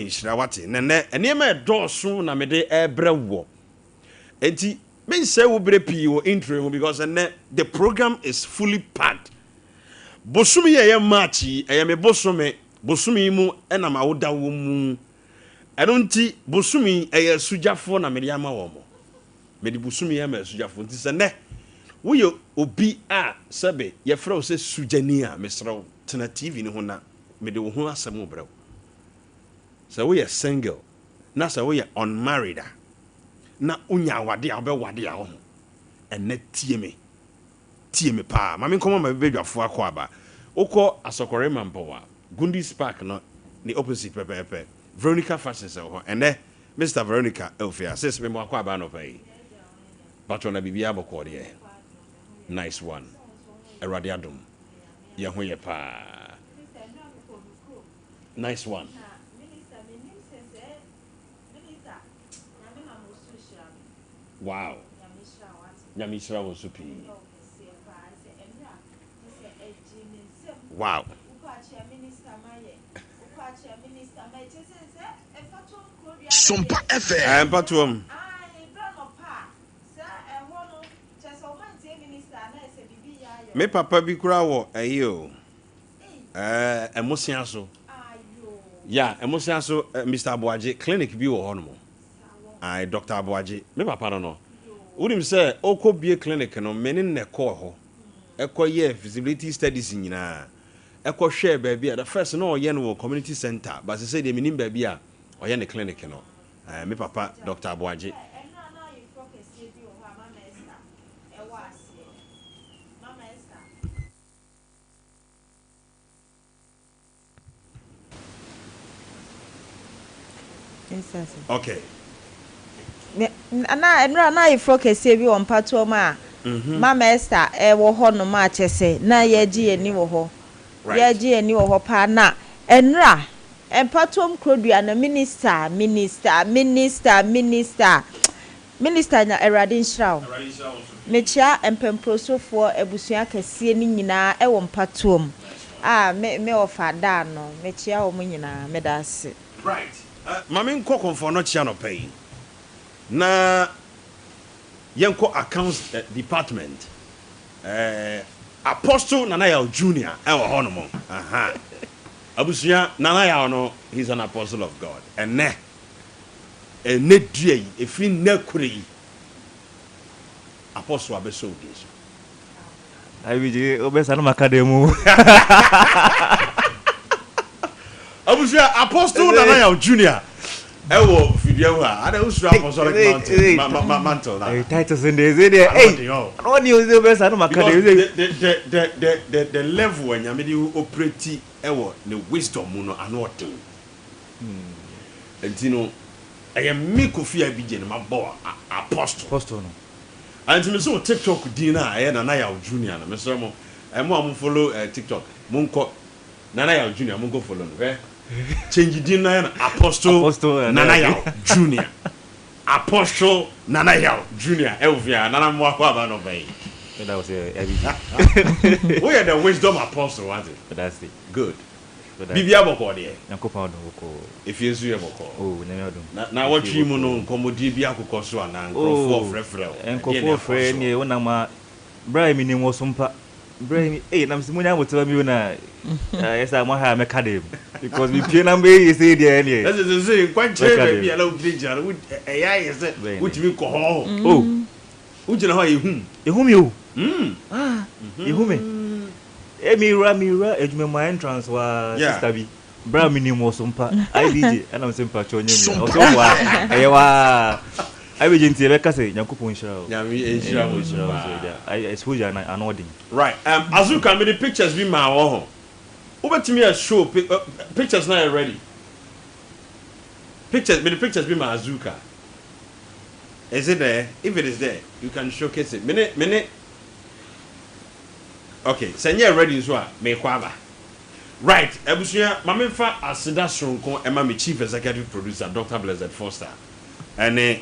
Shrawati, Nene, and Yama Dawson, Namede, Ebrewo. Enti, men say we brepi or intro because the program is fully packed. Bosumi, I am Machi, I am a Bosumi mu, and I'm out da woman. I don't see Bosumi, a suja for Namediama Womo. Medi Bosumi, am a suja for this and that. We obi a sabe, your fro says Sujania, Mr. Tena TV in Hona, Medi Hua Samubro. So we are single. Na so we are unmarried. Na unya wade abe wade a ho. Ene tie me pa. Mama nkomo ma bedwafo akwa ba. Ukọ asokore mampowa. Gundis Park no the opposite pepe. Veronica Fashion so ho. Ene Mr. Veronica Elfia says me mo akwa ba no pay. But on a bibia bokọ de. Nice one. Erade adom. Ye ho ye pa. Nice one. Wow. Nyamishra was super. Wow. Sompa FM. Patuum. Me papa bi kura wo ayo. Emotion so. Yeah, emotion so Mr. Abuaje clinic bi wo hono. Dr. Abuaje. Me papa no no. Urim say oko bie clinic no meni ne call ho. Eko ye feasibility studies nyina. Eko share baby the first no ye no community center but say dey menim baby a oye ne clinic no. Me papa Dr. Abuaje. Okay. Na ifro kese bi won pato ma Mama Esther wo ho no ma chese na ye gi ani wo ho ye gi ani wo ho pa na enra empatom krodua na minister na Erade Nshraw mechia empemprosofo ebusua kese ni nyina e wo mpatom me ofada no mechia wo nyina medase Right. Mama nko for no chia no pay. Na yenko accounts department Apostle Nanaya Junior honomo Abusia Nanaya no he's an apostle of God and ne due if we ne kuri apostle abeso this I will obesa no makademu Abusia Apostle Nanaya Junior Ewo video ha ada usura apostolic mantle na titles in there hey no news the best no makade the level when yamedi operate ewo the wisdom no anote entino I am me Kofi Abidjan ma bo apostle no and me so TikTok din na na ya junior na me so mo am follow TikTok monko Nanaya Junior monko follow no change din na Apostle Nanaya Junior. Apostle Nanaya Junior. Elvia nana mo akwa ba no bay. That was we are the wisdom apostle was it? That's it. Good. Bibia boko de. Nyakopa do boko. If you su boko. Oh, nyame do. Na what twi mu no nkomodi bia akokọ so ana nkrofo frefrel. Enkofo fre ne wona ma bra mi ni wo Sompa. Bra mi na msimunya motaba mi na yes I want have make dem because we pay number is say there any that's the say kwanche baby ala udija AI is which we ko ho oh ujina ho ehum mi o ehum me mira ejuma my entrance wa sister bi bra mi ni mo Sompa IDJ and I'm Sompa chonye mi also wa ewa I be gentle be kase Yakupon shira nyami enshira I exposure an ording right Azuka me the pictures be ma wo ho Ubetimi a show pictures now ready. Pictures be my Azuka. Is it there? If it is there, you can showcase it. Minute. Okay, send you ready as well. Me kwaba. Right, Ebusuya, Mamenfa Asida Sonko, Emma, my chief executive producer, Dr. Blessed Foster. And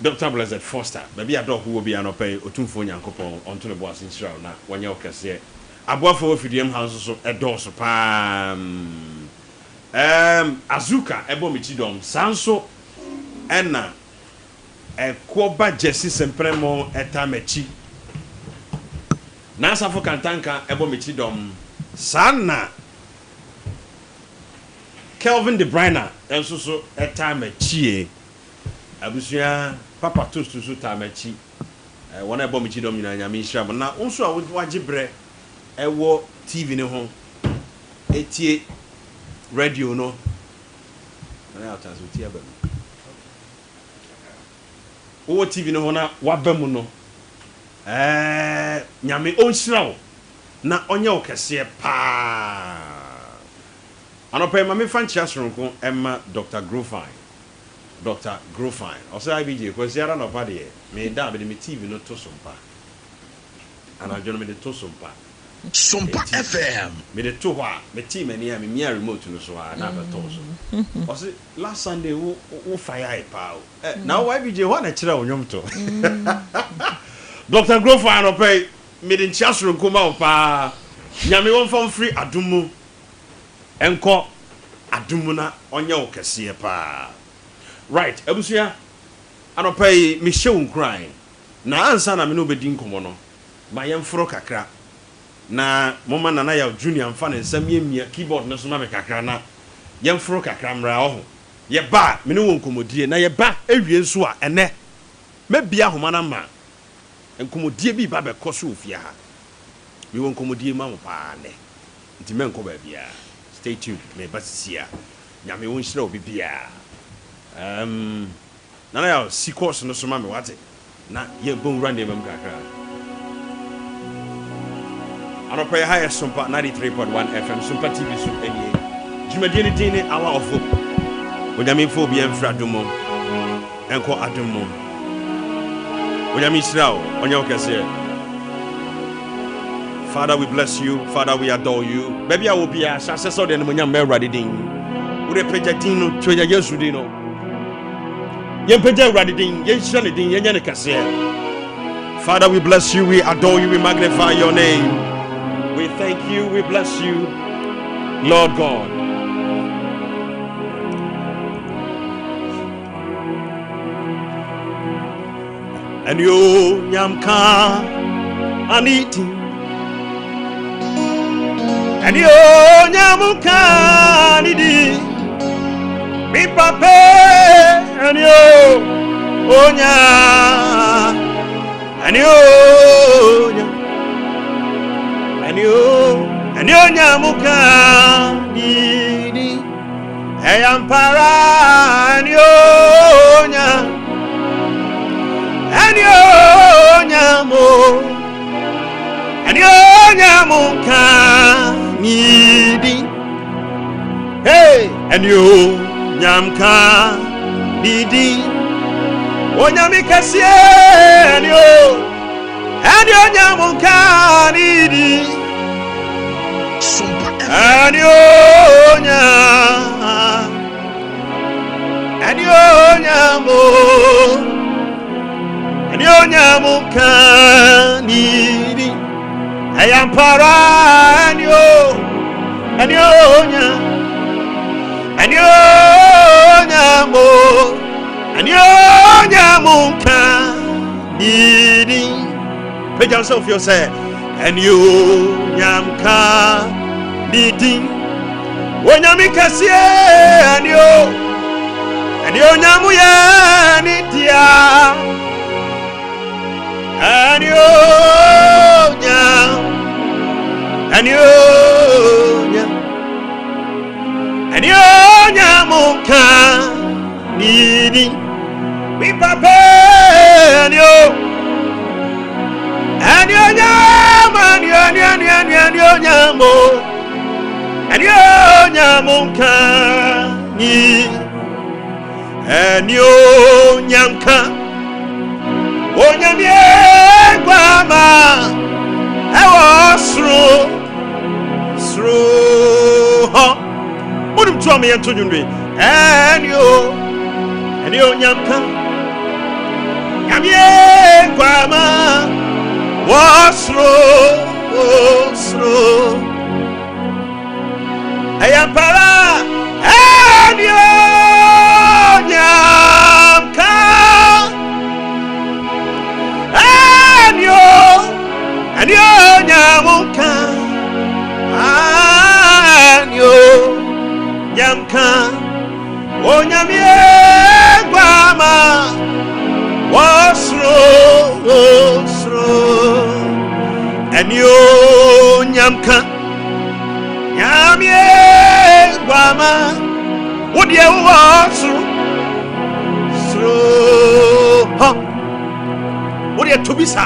Dr. Blessed Foster, maybe a dog who will be an opay or 2 phone yankopon onto the boss in Shroud now, when you're cassier. aboafo ofidiem house so edoso pa azuka ebo michidom sanso ena ekoba jesi sempremo etamachi na asafo kantanka ebo michidom sana Kelvin De Bruyne enso so etamachi abusua papa toast so tamachi wona ebo michidom nyina nyame nhira na unso a wagibre ewo TV ne ho etie radio no na atanso tie ba wo TV ne ho na wabam no nyame onhyira wo na onye wo kese pa anopa ma me fan chia soronko emma Dr. Grofine also IBJ ko siara no pa de me da be me TV no to Sompa ana jono me de to Sompa FM me de to hwa me team ani me mia remote no so na ba to so also last Sunday wo fire pa now IBJ ho na kira onyom to Dr. Grofine no pay me de chia soronko ma pa nyame won fam free adumu enko adumu na onye wo kese pa. Right, abusia anopai me hyew nkran na ansa na me no bedi nkomo no ma yemforo kakra na moma nana ya junior mfa ne nsam yemia keyboard no so ma me kakra na yemforo kakra mra ho ye ba me no nkomodie na ye ba ewie nso a ene mabia homa na ma nkomodie bi ba be koso ofia ha me won nkomodie ma mo pa ne nti me nko ba bia stay tuned me basisia nyame won hyira obi bia nana ya si course no so ma me wate na ye bon run dem kakra anopa ya higher Sompa 93.1 FM Sompa TV so enie jumadi ni din hour of hope onyame fo bi enfra domo enko adomo onyame israel onye okese. Father, we bless you. Father, we adore you. Baby, I will be a successor than when you're married. Would a pejatino to your Yesudino? Yepeja radidin, Yeshanidin, Yanakase. Father, we bless you, we adore you, we magnify your name. We thank you, we bless you, Lord God. And you, Yamka, Aniti. And you, Yamuka, Nidi. Mi pape and you onya and you nyamuka ni eyampara and you nyamu and you nyamuka ni hey and you Nyamka didi onyami kasie enyo nyamuka didi Sompa enyo nyamuka didi ayampara enyo nyamuka didi page yourself you say and you nyamka didi wonyamika sie and you nyamuya nitia and you nyamuka didi we papa and you nyamuka ni and you nyamka onyamie gwama ewo sru ho munim to am yento nyunwe and you nyamka nyamie gwama wasro osro ayampara anyo nyamka anyo nyamuka anyo nyamka onyamie gwama osro anyo nyamka nyamie gwama wodie osro ha wodie tobisa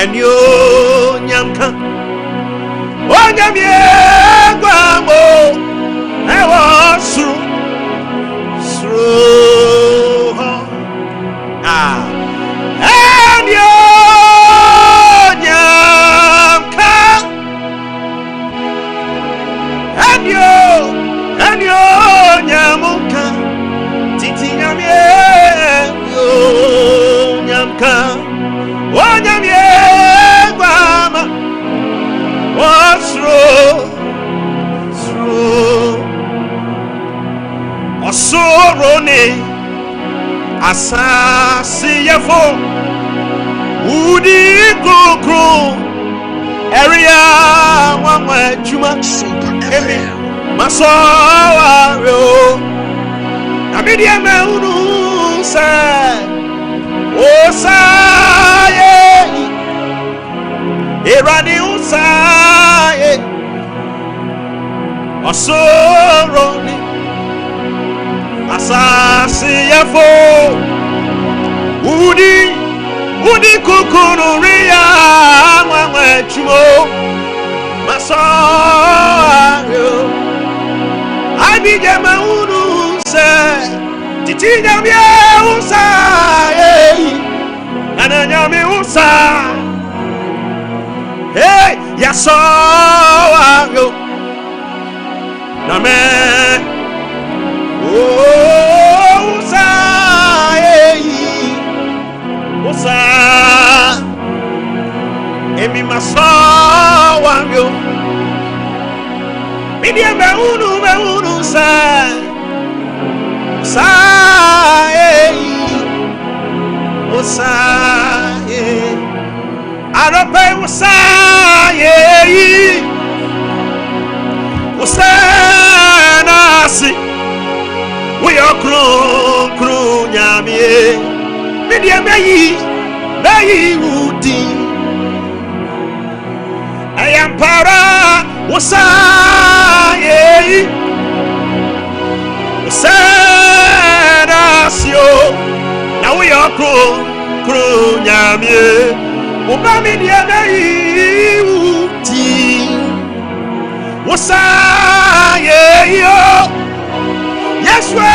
anyo nyamka onyamie gwamo osro anyo nyamka anyo nyamuka titi nyamie nyamka onyamie gwama osro osorone asasi yefo udi kokro area wanwa juma Sompa emi FM. masowa ro amedia meunu sa osaye erani usaye osorone asasi yefo udi kukuru ria mwa chumo masayo abije maunu se titinya bia usa ananya mi usa hey yasayo na me Osa emi masawa yo bidie meunu sa osa arape osa osa nasi we are kru nyamie bidie meyi udi ayampara wasaye nasio na we are kru nyamie ubami die meyi udi wasaye yo yeswe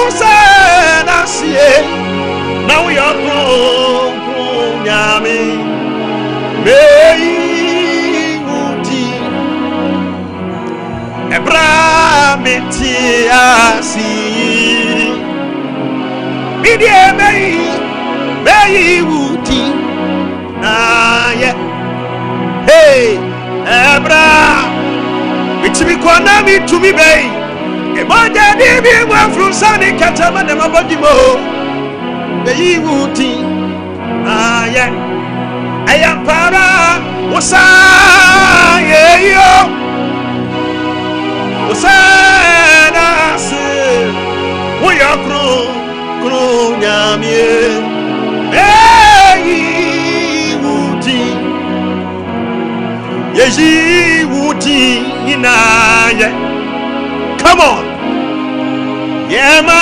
usenasie now we are grown nyami mei uti ebra metiasi bidie mei uti ye hey ebra mitimi kona mitumi bei emoja dibi mwa frusani katama na mabodimo mei uti ye ayampara usaye yo usanase uya kru nyamie ei uti yeji uti inaye come on yema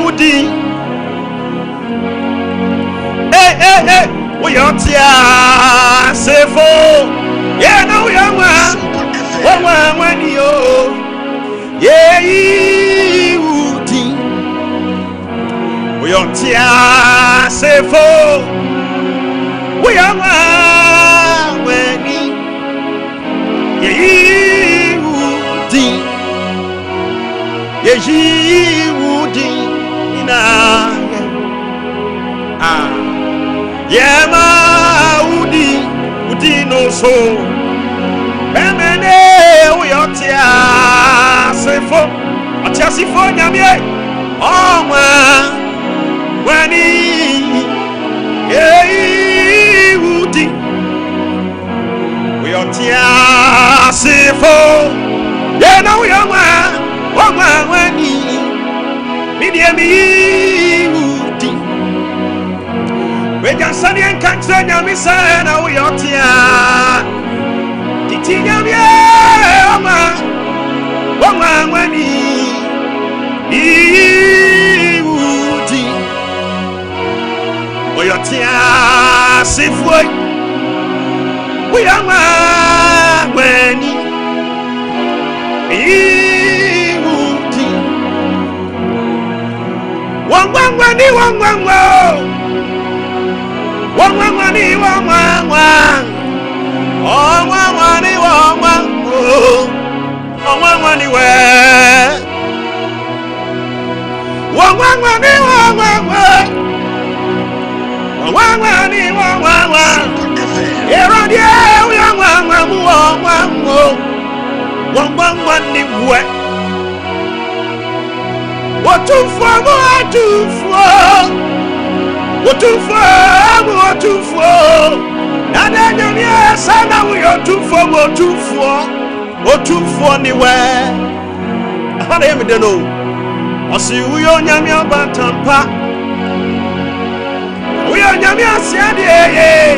uti hey we are tia sefo yeah no we are one yo yeah uti we are tia sefo we are one yeah uti yeah uti ina yema udi no so bemene uyotia sefo atia sefo nyamie onwa wani wudi uyotia sefo yena uyonwa onwa wani midiemi wudi weja sani enkantre nyami sana uyotia titi nyami oma wani iwudi uyotia sifoi uyama wani iwudi wangwangwani wangwangwa wangwangwani wangwangwa wangwangwani wangwangwa wangwangwani we wangwangwani wangwangwa wangwangwani wangwangwa erodie wangwangwa wangwangwa wangwangwani we wotufo wotufo nana nyamie sana wotufo ni we ahana yemi de no osi uyo nyamie batampa uyo nyamie asiade ye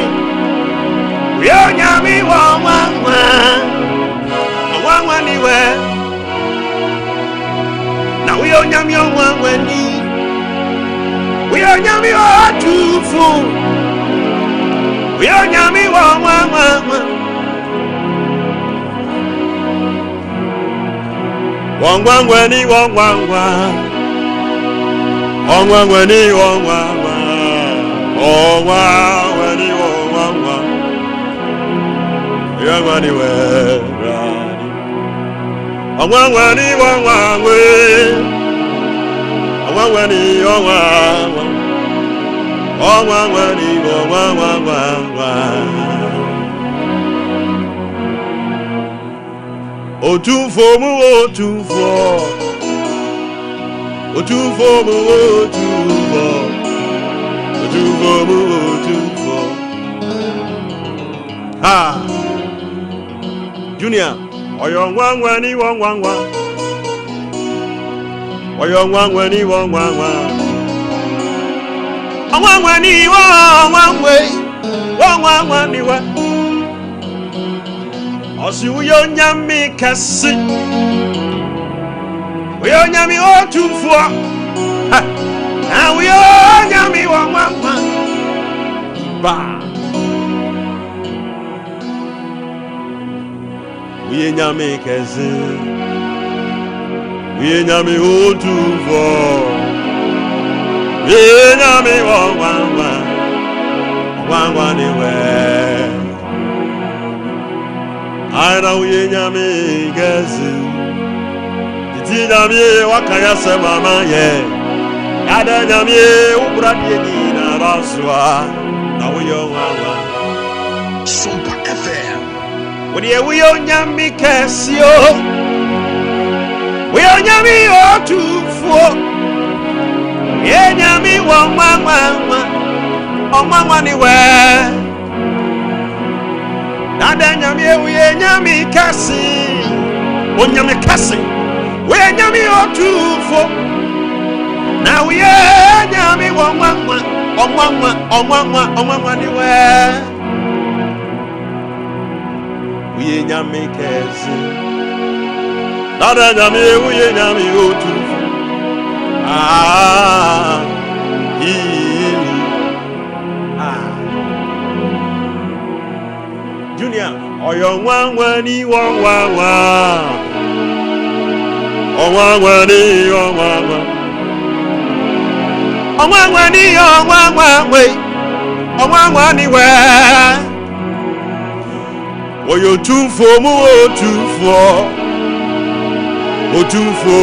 uyo nyamie wangwa ni we na uyo nyamie wangwa ni we are nyami watufu. We are nyami wa. Wangwangweni wangwangwa. Wangwangweni wangwangwa. Wangwangweni wangwangwa. Yangwani we. Wangwangweni wangwangwe. Wangwani wangwangwa wangwangwani wangwangwa otufo mu otufo mu otufo ha Junior oyo wangwani wangwangwa wangwangwani wangwangwa wangwangwani wangwangwani wa osi uyo nyami kasi uyo nyami otufo na uyo nyami wangwangwa ba uyo nyami kasi Yenyami otufo Yenyami wangwa ni we Aina uyenyami gezi Titi nyami wakaya sema manye Yada nyami ubradi nina raswa Na uyo wangwa Sompa FM Wadiye uyo nyami kesio we are nyami otufo ye nyami wangwangwa ni we nada nyami we nyami kasi o nyami kasi we nyami otufo na we nyami wangwangwa ni we nyami kasi Nada nyami uye nyami otufo Junior oyo wangwani wangwangwa wangwangwani wangwangwa wangwangwani we oyo tufo mu otufo Otufo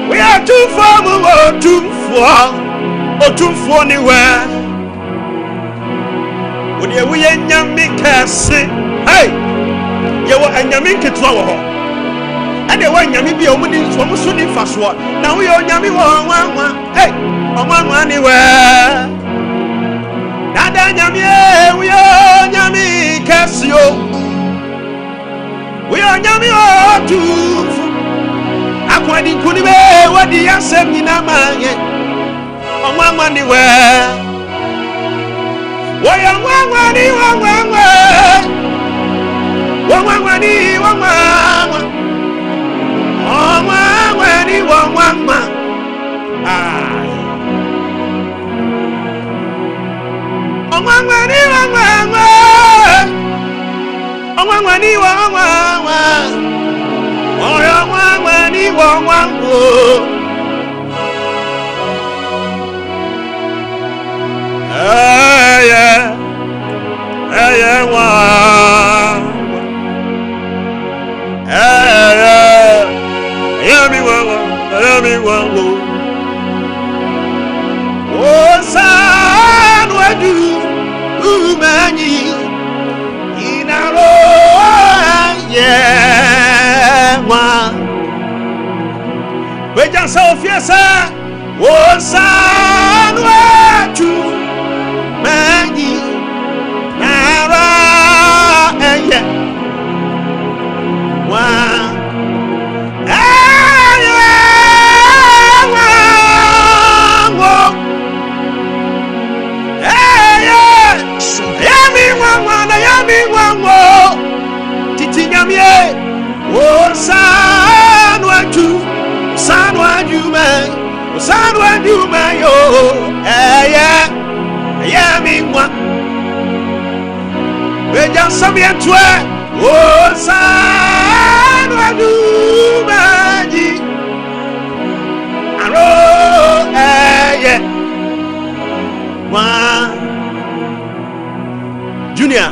we are tufo ni we Would you we and Yammy Cassie? Hey, you were a Yamin Kitwa. And the one Yammy be a woman from Sunni Faswa. Now we are Yammy one. Hey, on one anywhere. Nada Yammy, we are Yammy Cassio. We are Yammy or two. Akwadi Kunibe, what the answer in a man yet. On one anywhere. Why am Junior,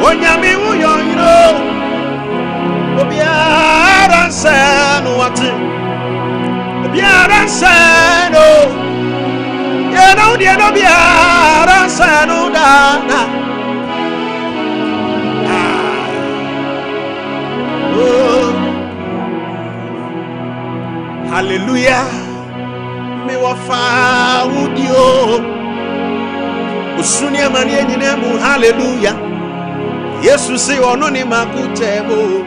onyame wo yo yino obiara sano wati obiara sano ye no dia no biara sano da oh hallelujah me wafa udio usuni amani enyinemu hallelujah yesu si ono ni makutemo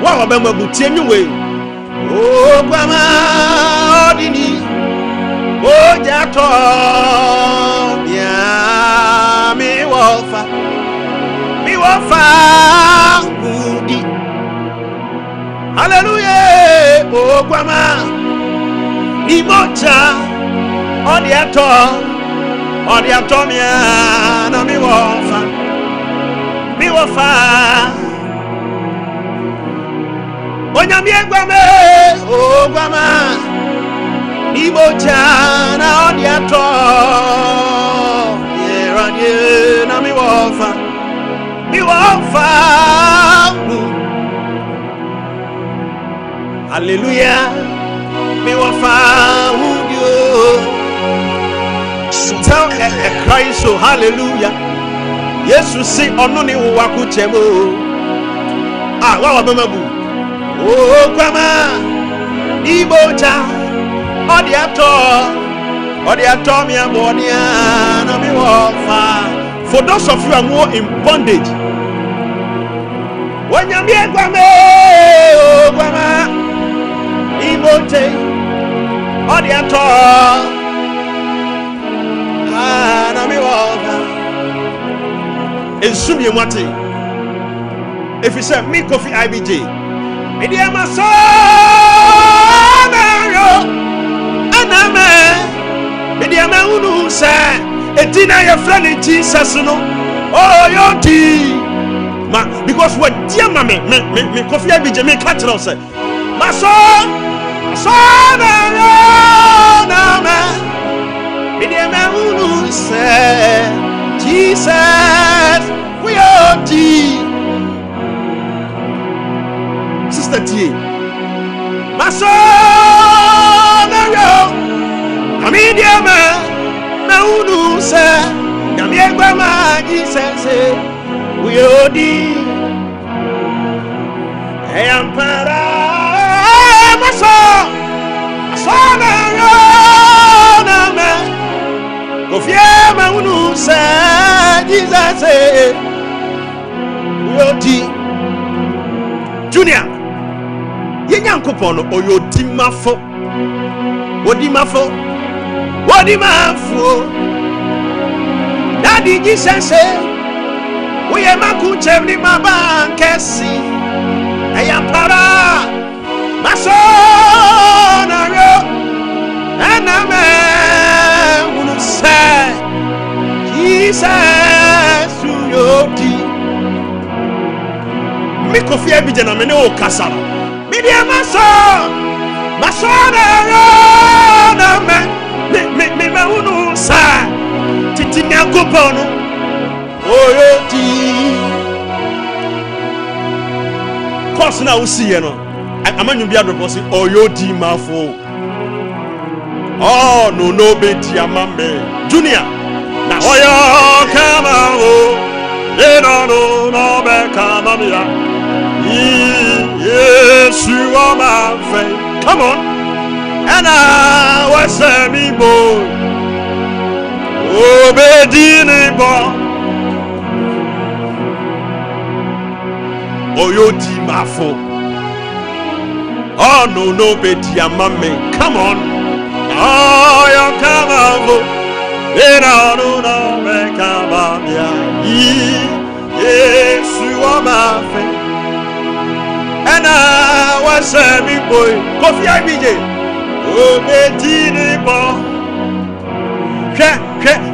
wa obema butie nwe o kwama odini o jato ya mi wafa udi hallelujah o kwama imoja odi ato mi na mi wafa onyami egwame o gwama imoja na odi ato ye na mi wafa hallelujah mi wafa udio tell a cry so hallelujah yesu si onu ni wa ku chemo wa bemabu o kwama iboja odi ato mi abonia na mi wafa. For those of you who are in bondage, when you be gwame o gwama iboje odi ato na mi wafa. Ensumi mwati if you say me coffee IBJ me dia maso na yo aname me dia ma unu say etina your friend Jesus no oh yo ti ma because what dear mama me coffee IBJ me catch now say maso na yo na me dia ma unu say Jesus we are T. Sister T. My son, I mean, dear man, now who say, Namia Grandma, Jesus, we are D. I am para, my son, I man. Go fear, my who say, Jesus, Junior, yenyan kupon oyodimafo. Daddy Jesus say, we are makuche ni mabankesi. Ayam para, masona ro, aname unu say, Jesus uyodi. Mi kofi abije na mene o kasara mi dia maso na me unu sa titi nyakopono oyoti course na usiye no amanyu bia do say oyoti mafo oh no be ti amame junior na oyo kama o no be kama ya. Yes, you are my faith. Come on. And I was a me boy. Oh, Bedini boy. Oh, you di mafo. Oh, no, Betty, I'm mammy. Come on. Oh, you come on. No, be kama ya. Yes, you are my faith. And I was a big boy, coffee IBJ. Oh, Betty,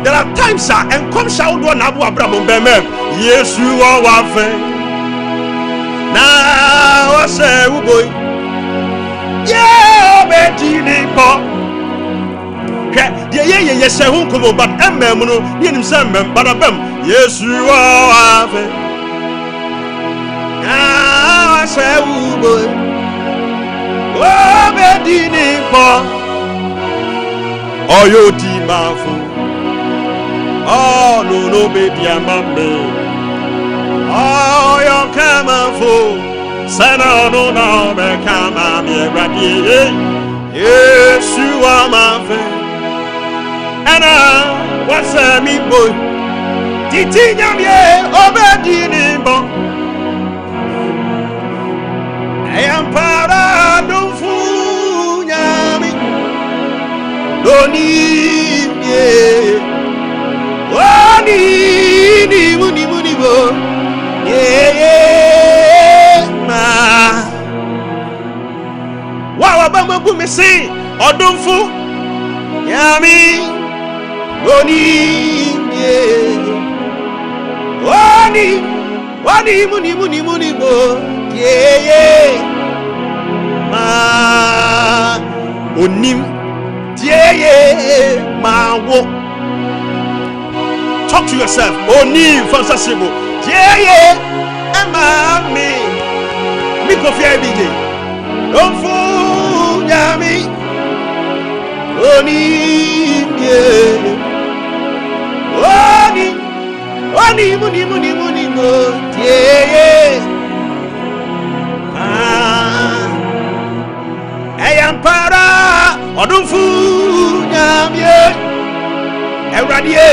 there are times, and come shout one Abu Abraham Bemem. Yes, you are one thing. Now I was a boy. Yeah, Betty, yes, I won't come, but Emmemuno, you him, but a bem. Yes, you are one thing. say ubo o be di ni po oyo ti mafu oh no be di amambe oyo kamafu sana no na be kama mi radi Yesu amafe ana wasa mi boy titi nyamye obedi ni bon ayam para donfu nyami doni ye wani ni muni bo ye ma wa ba bu mi si odonfu nyami doni ye wani muni bo ye ma onim ye ma wo. Talk to yourself. Onim fansasibo ye ma mi ko fi ebije don fu nyami onim ye muni mo ye eyampara odunfu nyamye ewradie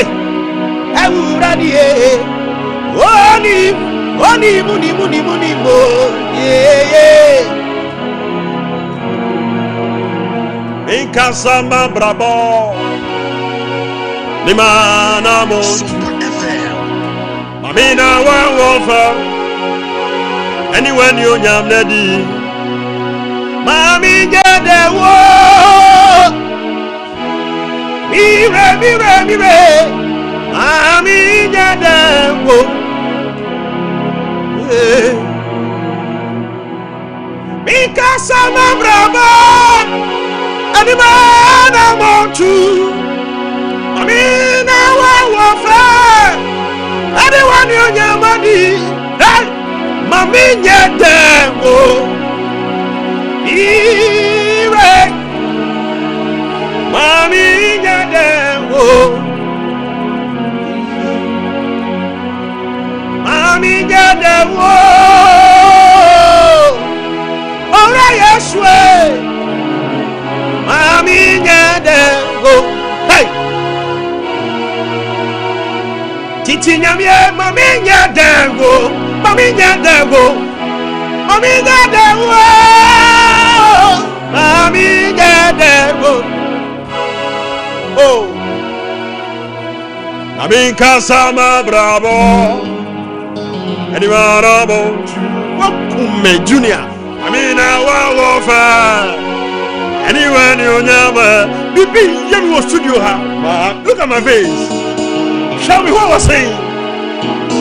muni mo ye Inkasama brabo ni mana mo Mamina wa wofa anyone you nyam nadi Mami jade wo mire Mami jade wo Inkasama brabo ani mana montu Amina wa fa ani wani onyamadi hey mami nyedengo ire mami nyedengo ora yeswe mami nyedengo hey titi nyamye mami nyedengo mami nyedengo oh Amin kasama bravo anyone wakume junior Amina wa fa anyone you nyama bibi you was studio ha look at my face show me what I was saying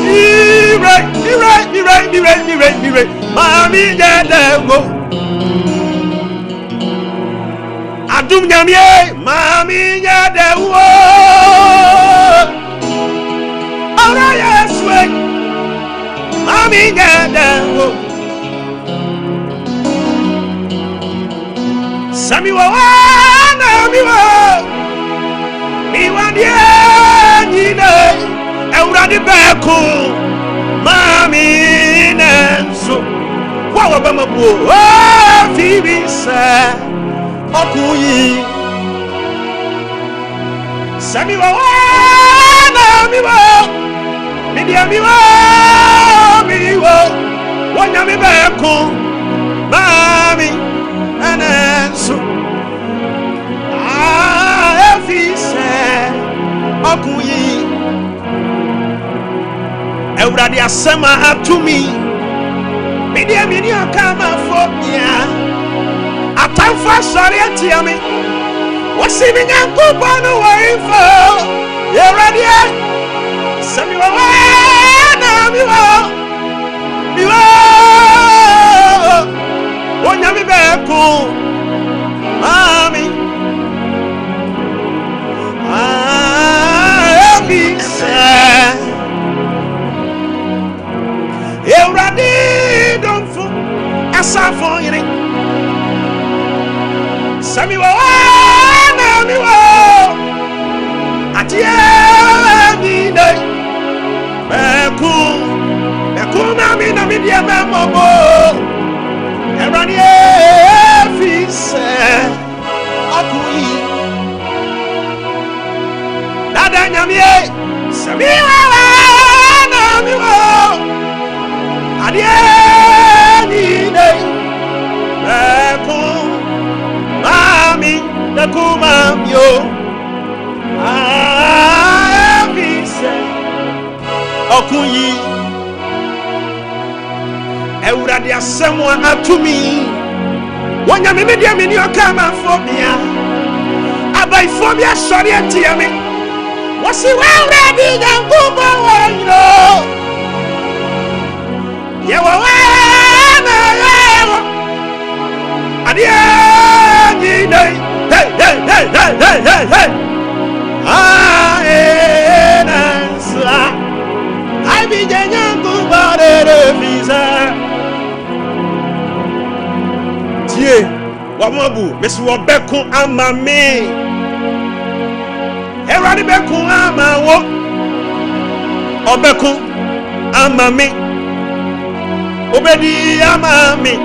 be right mami jadego adum nyamie mami jadego ora yeswe mami jadego sami wa na mi wa die nyine ewrade beko mami nenso wa ba mabu o fibi sa okuyi sami wa na mi dia mi wonya mi beko mami nenso efi sa okuyi ewrade asema atumi media mini akama fobia atamfa sori atiami wasi mi nyanko bonu wa info ewrade sami wa na mi wonya mi beko mami Euradi don't fire. Samiwa na miwa. Atie ni dai. Beku mami na mi dia memobo. Erani efise akui. Dada nyamie. Samiwa na miwa. Atie ni dai. Beku mami na kumamyo. Efise okuyi. Ewurade asemwa atumi. Wonya me media me ni okama phobia. Abai phobia sori atia me. Wasi wawrade yangubo wano. Yewa wana yewa. Adia ni dai. Hey hey hey hey hey hey hey. Ah enansa. I be yangubo de visa. Tie wamobu mesi wo beko ama me. Erani beko ama wo. Obeko ama me. Obedi ama me.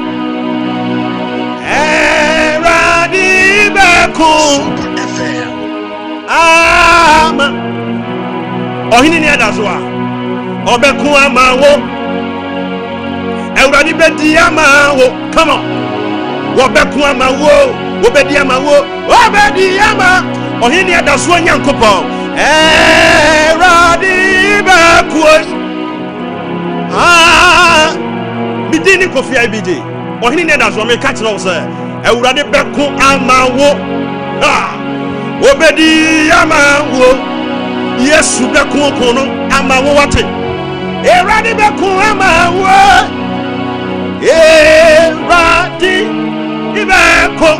Erani beko ama. Ohini ni adazwa. Obeko ama wo. Erani bedi ama wo. Come on. Wobeku ama wo, obedi ama wo, obedi ama. Ohini adasuo nyankopon. Eradi beku. Bidini kofi ibidi. Ohini adasuo me catch no say. Ewurade beku ama wo. Obedi ama wo. Yesu beku kono ama wo wate. Eradi beku ama wo. Eradi Ibeko.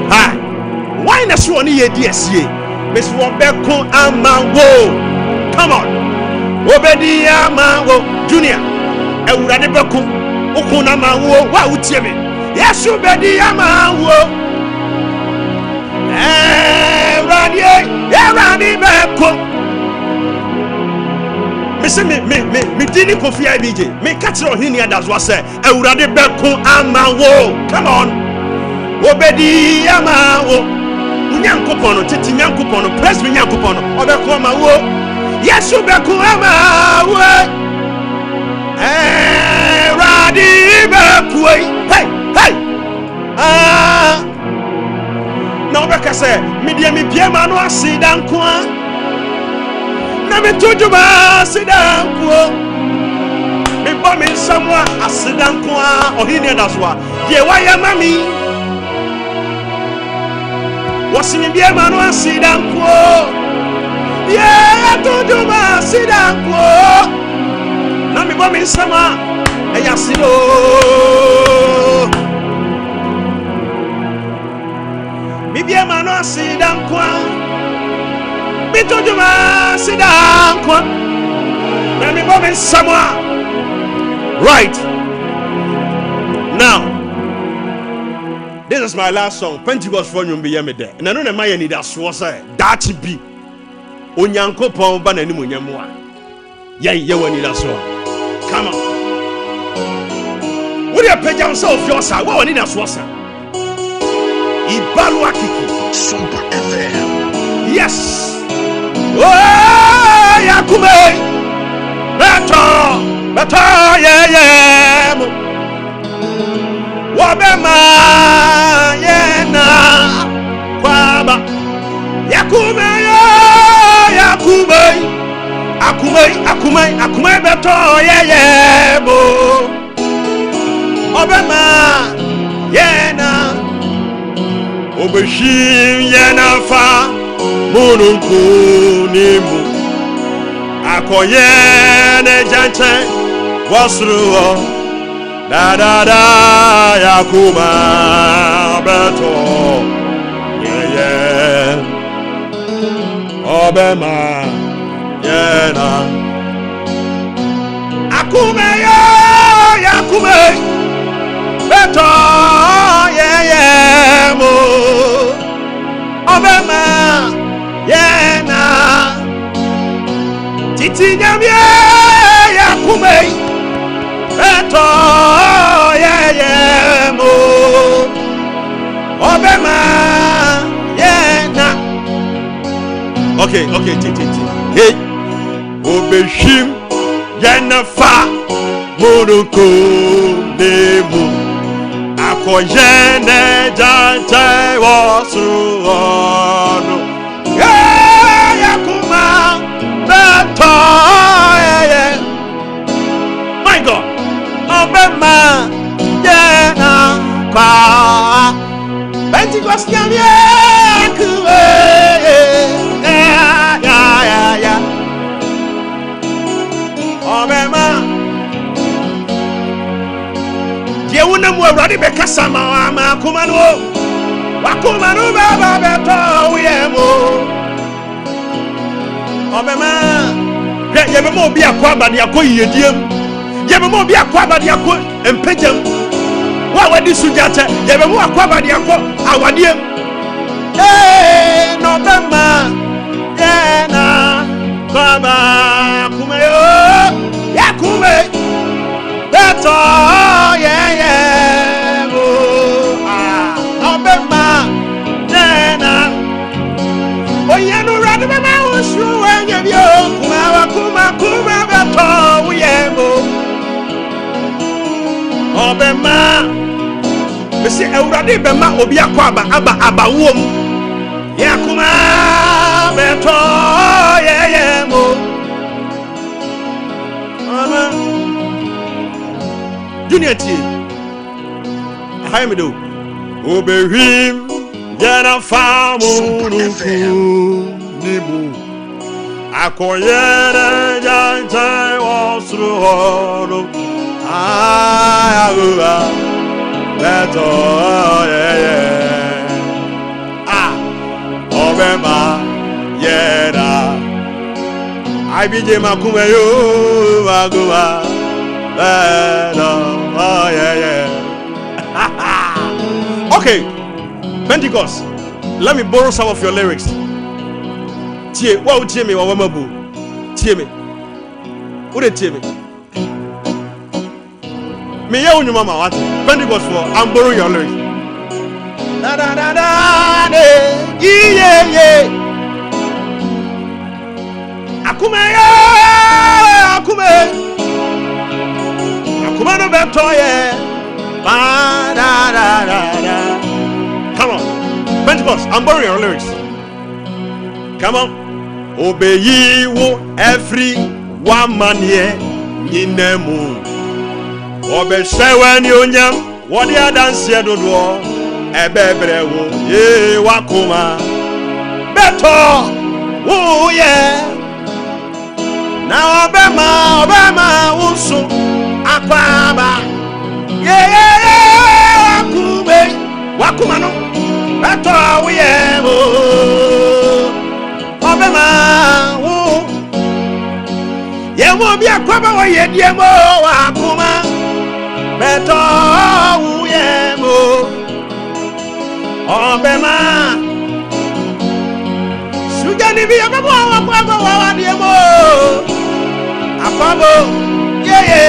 Hi. Why na so ni ye DSA? Miss Wobeko Amawo. Come on. Obedi Amawo Junior. Ewurade beko. Okuna Amawo. Wa utie me. Yes obedi Amawo. Eradi beko. Me dini kofi IBJ. Me catch on hini adazwa say. Ewurade beko amawo. Come on. Obedi amawo. Nyankopon titi nyankopon press me nyankopon. Obeko amawo. Yesu beko amawo. Eradi beko. Hey, hey. Na obeka say me dia me piema no asidan kwa. Na me tujuma sidanko me bomi samwa asidanko ohini adaswa die waya mami wasimi bie manu asidanko ye tujuma sidanko na me bomi sama eya sido mi bie manu asidanko Bitojuma sidankwa. Let me move in somewhere. Right. Now, this is my last song. Pentecost for you be yemede. And I know the man need a swasa. That be. Onyanko pomba na ni munyamwa. Ye wani that song. Come on. What you pay yourself your side? What need that swasa? Ibalwa kiki. Sompa FM. Yes. Oh, Yakume, beto, yeah, Wabema, yena, Kwaba, Yakume, Akume, beto, yeah, Wabema, yena, Obeshim, yena, fa. Munukunimu akoye ne jante wasruo da yakuma beto ye obema yena akume yakume beto yeah mo obema yeah na titi nyamye yakume beto yeah mo obema yeah na. Okay, titi hey obeshim yanafa Moroko nemu akoyene jante wasuono yakuma beto my God obema yena kwa Pentecost nyamye kuwe ya obema Yewuna mu awurade bekasa ma akoma no wakoma no baba beto yemo obema yebema obi akwa abade akoyediem yebema obi akwa abade akọ empejam wa wadi sujate yebema akwa abade akọ awadiem no bema yena baba kumeyo yakume beto obema nena oyenu radu mama usu enyebio kuma beto yemo obema bisi ewurade bema obi akwa aba wom yakuma beto yemo Junior T. Hi, me do. Obehim, yana famu nimu. Akoyere jante wasruhoro. Ayuga, beto obema yera. I be makumeyo aguma. Okay, Pentecost. Let me borrow some of your lyrics. Tie, what would tie me? What mabu? Tie me. What tie me? Me ya unyu mama what? Pentecost for. I'm borrowing your lyrics. Da da da da de. Yeah. Akume. Kumano betoye ba da da. Come on, Pentecost. I'm borrowing your lyrics. Come on. Obey you every one man here in the moon. Obey seven union. What the dance here do? Ebebrewo ye wakuma beto. Oh yeah. Now obema usu. Akwaba wakuma no beto yemo obema wo yemo bi akwaba wo yediemo wakuma beto yemo obema sujani bi akwaba akwaba wa diemo akwaba yeah.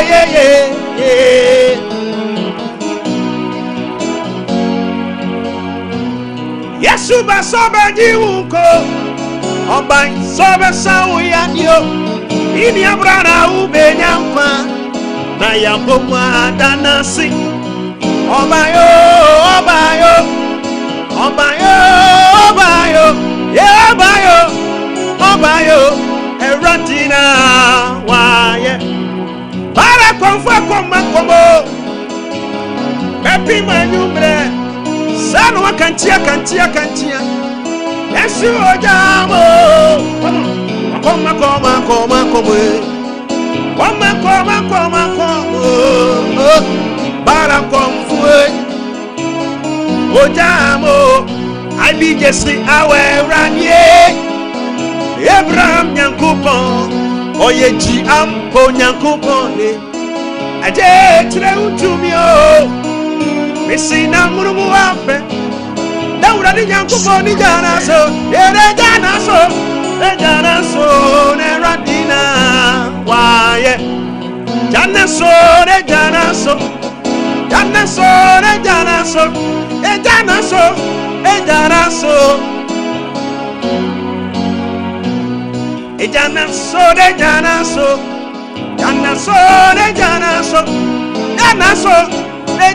Yesu ba sobe diunko oban sobe sawo yanio ini abrana ubenyankwa na yambomwa danasi obayo erantina waye para konfa komakomo pepi manyumbre sanu kantia Yesu ojamo koma para konfue ojamo abi jesi awe ranye Abraham Nyankopon oyeji ampo Nyankopon ne aje tre utumi o Isina Muruape, Laura di Yankuponi Janaso, Ere Janaso, Janaso, Neradina, why, Janaso, Janaso, Janaso, Janaso, Janaso, Janaso, Janaso, Janaso, Janaso, Janaso, Janaso,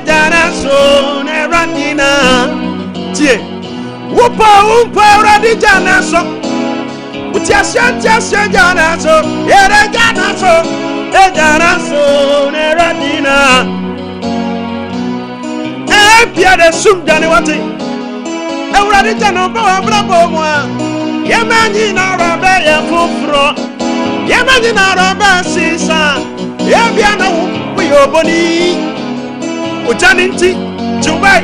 Janaso, Neradina, Tie, Whoop, Radi Janaso, Utiasha, Janaso, Ere Janaso, Janaso, Neradina, Pia de Sum Janewati, Euradi Jano, Bravo, Yamani Arabe, Fufro, Yamani Arabe, Sisa, Yabiano, Uyoboni, Ujaninti, Jubai,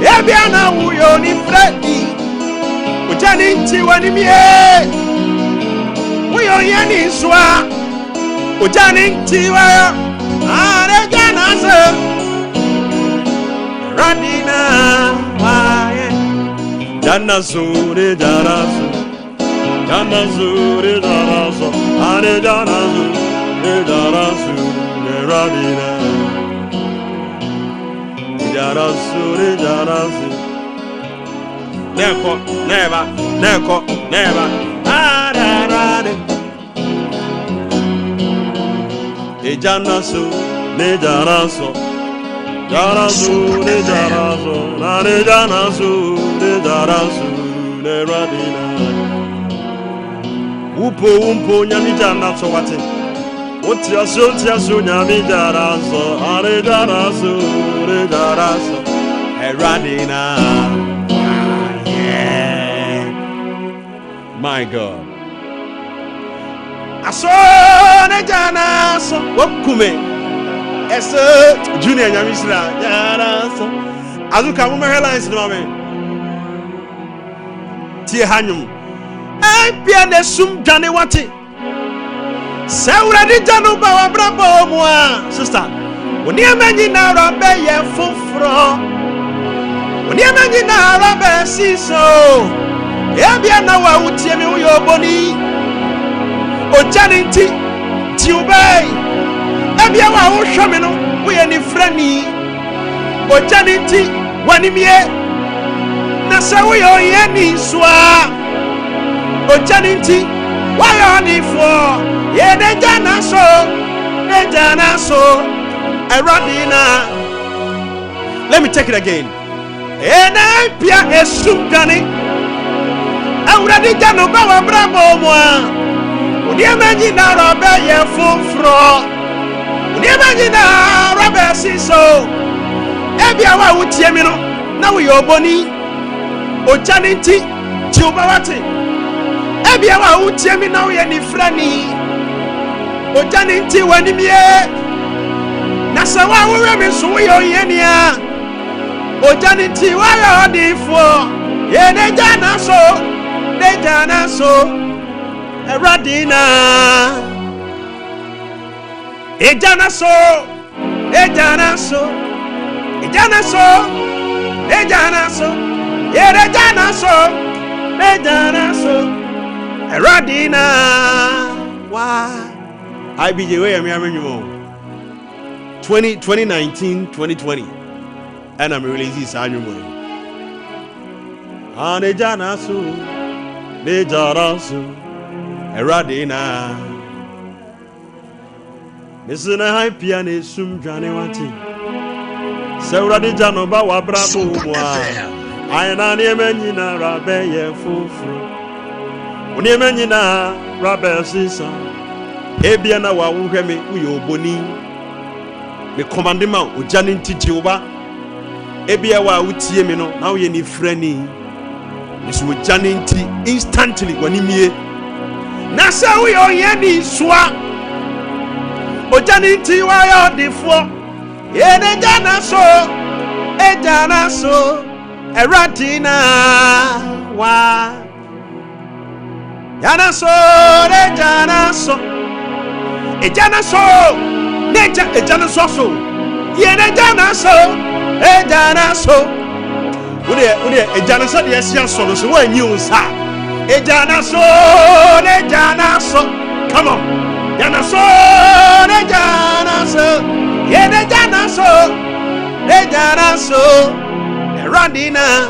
Yabiana, Uyoni Freddy, Ujaninti, Wanimie, Uyoni Swa, Ujaninti, Areganaza, Radina, Janazure, Janazu, Janazure, Janazo, Ane Janazu, Janazu, Radina, Janazure, Janazu. Never, Ararade. Janazu, Janazo. Jarasu, ne jarasu, na ne janasu, ne jarasu, ne radina. Umpo, nyami janaso wate. Utiasu, nyami jarasu, ane jarasu, ne jarasu, ne radina. Yeah. My God. Aso ne janaso, wokume. Ese Junior Nyamisra, Yaraso. Azuka Mama Headlines, no man. Tia Hanum. I piano sum Janewati. Saura di Januba Bravo, moi, sister. When you imagine our rabbe, ye fufro. When you imagine our rabbe, see so. Yabiana, what would tell me your body? O Janinti, Tubay. Ebiawa wo hwame no wo ye ni frani ojaniti wanimie na se wo ye ni soa ojaniti wa yo ni fo ye ne jana so eradina. Let me take it again. Ena pia esumdani awradi jano ba wa brabo mo a odi emanyi na robe ye fofro. Imagine Robert Siso. Ebiawa utiemi no na we oboni ojaninti tubawati. Ebiawa utiemi na we ni frani ojaninti wanimie na sawa we me so we oyenia ojaninti wa yo difo ye ne jana so eradina. Ejanaso, Eradina, why? I be the way I'm 2019, 2020, and I'm releasing this annual. Ejanaso, Eradina. Listen, I piano sum Janewati. Saura di Janoba wa bravo. I na nemenina rabe ye fufru. Unemenina rabe sisa. Ebiana wa uheme uyoboni. Me commandema ujaninti Jehovah. Ebia wa utie me no na ye ni frani. Is ujaninti instantly wanimie. Na sa we ye ni swa. Ojaniti wa yo difo ene jana so eratina wa jana so ejana so neja ejana so yene jana so Ejana so. Ude ejana so de esia so no so wan yi unsa. Ejana so. Come on. Jana so. Ye de jana so. Erandina.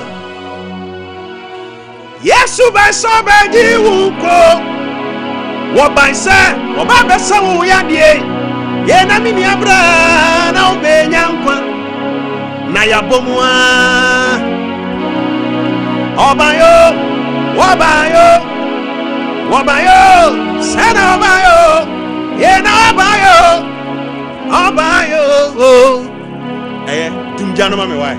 Yesu ba so ba ji wuko. Wo ban se, wo ba be se wo ya die. Ye na mi ni abra na obenya nkwa. Na ya bomwa. Obayo, sana obayo. Ye na obayo. Tumjano mame why?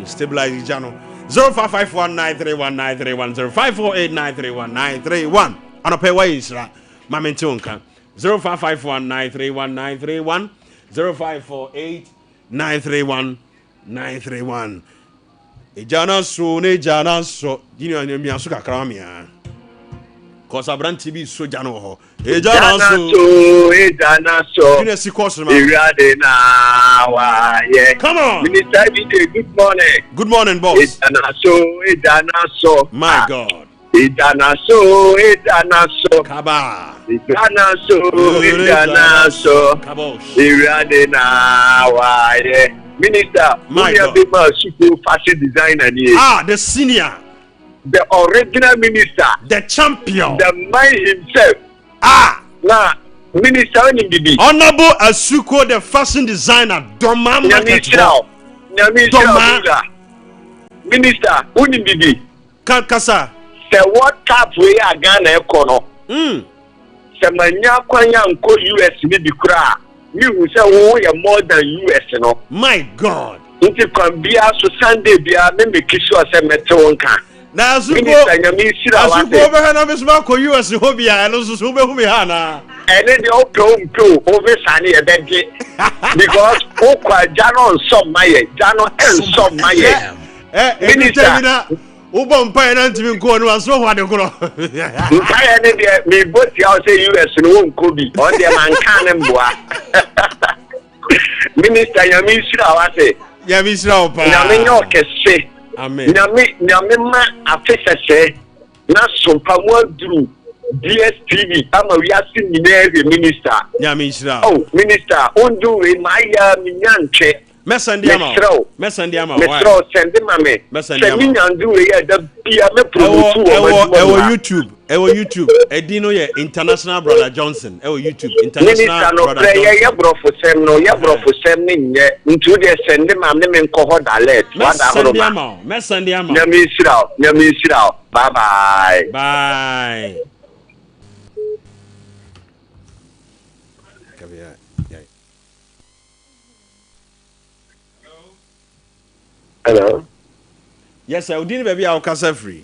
Stabilize jano. 0551931931 0548931931. Ano pay why isra mame ntonka 0551931931 0548931931. Ejana so jini mi aso kakra me a cause abranti bi so jano ho ejana so jini si course ma irade na wa ye. Come on Minister BJ, good morning boss. Ejana so my God. Ejana so kaba ejana so irade na wa ye. Minister, my God. Super fashion designer. The senior, the original minister, the champion, the man himself. Now, Minister, Honorable Asuko, the fashion designer, Doma Minister, Unindidi, Kasa. Say what cap we are Ghana Econo. Samanya Kwanya Unko US Nibikra. You say we are more than US, you know. My God. If you can be a Sunday, be a member kiss you as a metonka. Now, Asuko over and over Marco US Hobia and also Subehana. And then the open to over Sunny a bendy because Oka Jano and some Maya, Jano and some Maya. Minister. Ubon Pine to go and so what you go. Me both you say US and won't could be on the man cannon boy. Minister Yamisra, I say, Yamisra, Yaminok say, Amen. Yamima, a face say, not Sompa won't do DSTV. I'm a reacting minister. Yamisra. Oh, Minister, undo in my Minyanche. Messendiama. Metro send him a me. Messendiama. And do the PMA YouTube. YouTube. Edino ye International Brother Johnson. YouTube. International Brother Johnson. Ya bro for sem no. Ya bro for sem ni ye. Into the send him a me nkoho dalet. Messendiama. Nyamisirao. Bye bye. Bye. Hello. Yes, I didn't baby our casa free.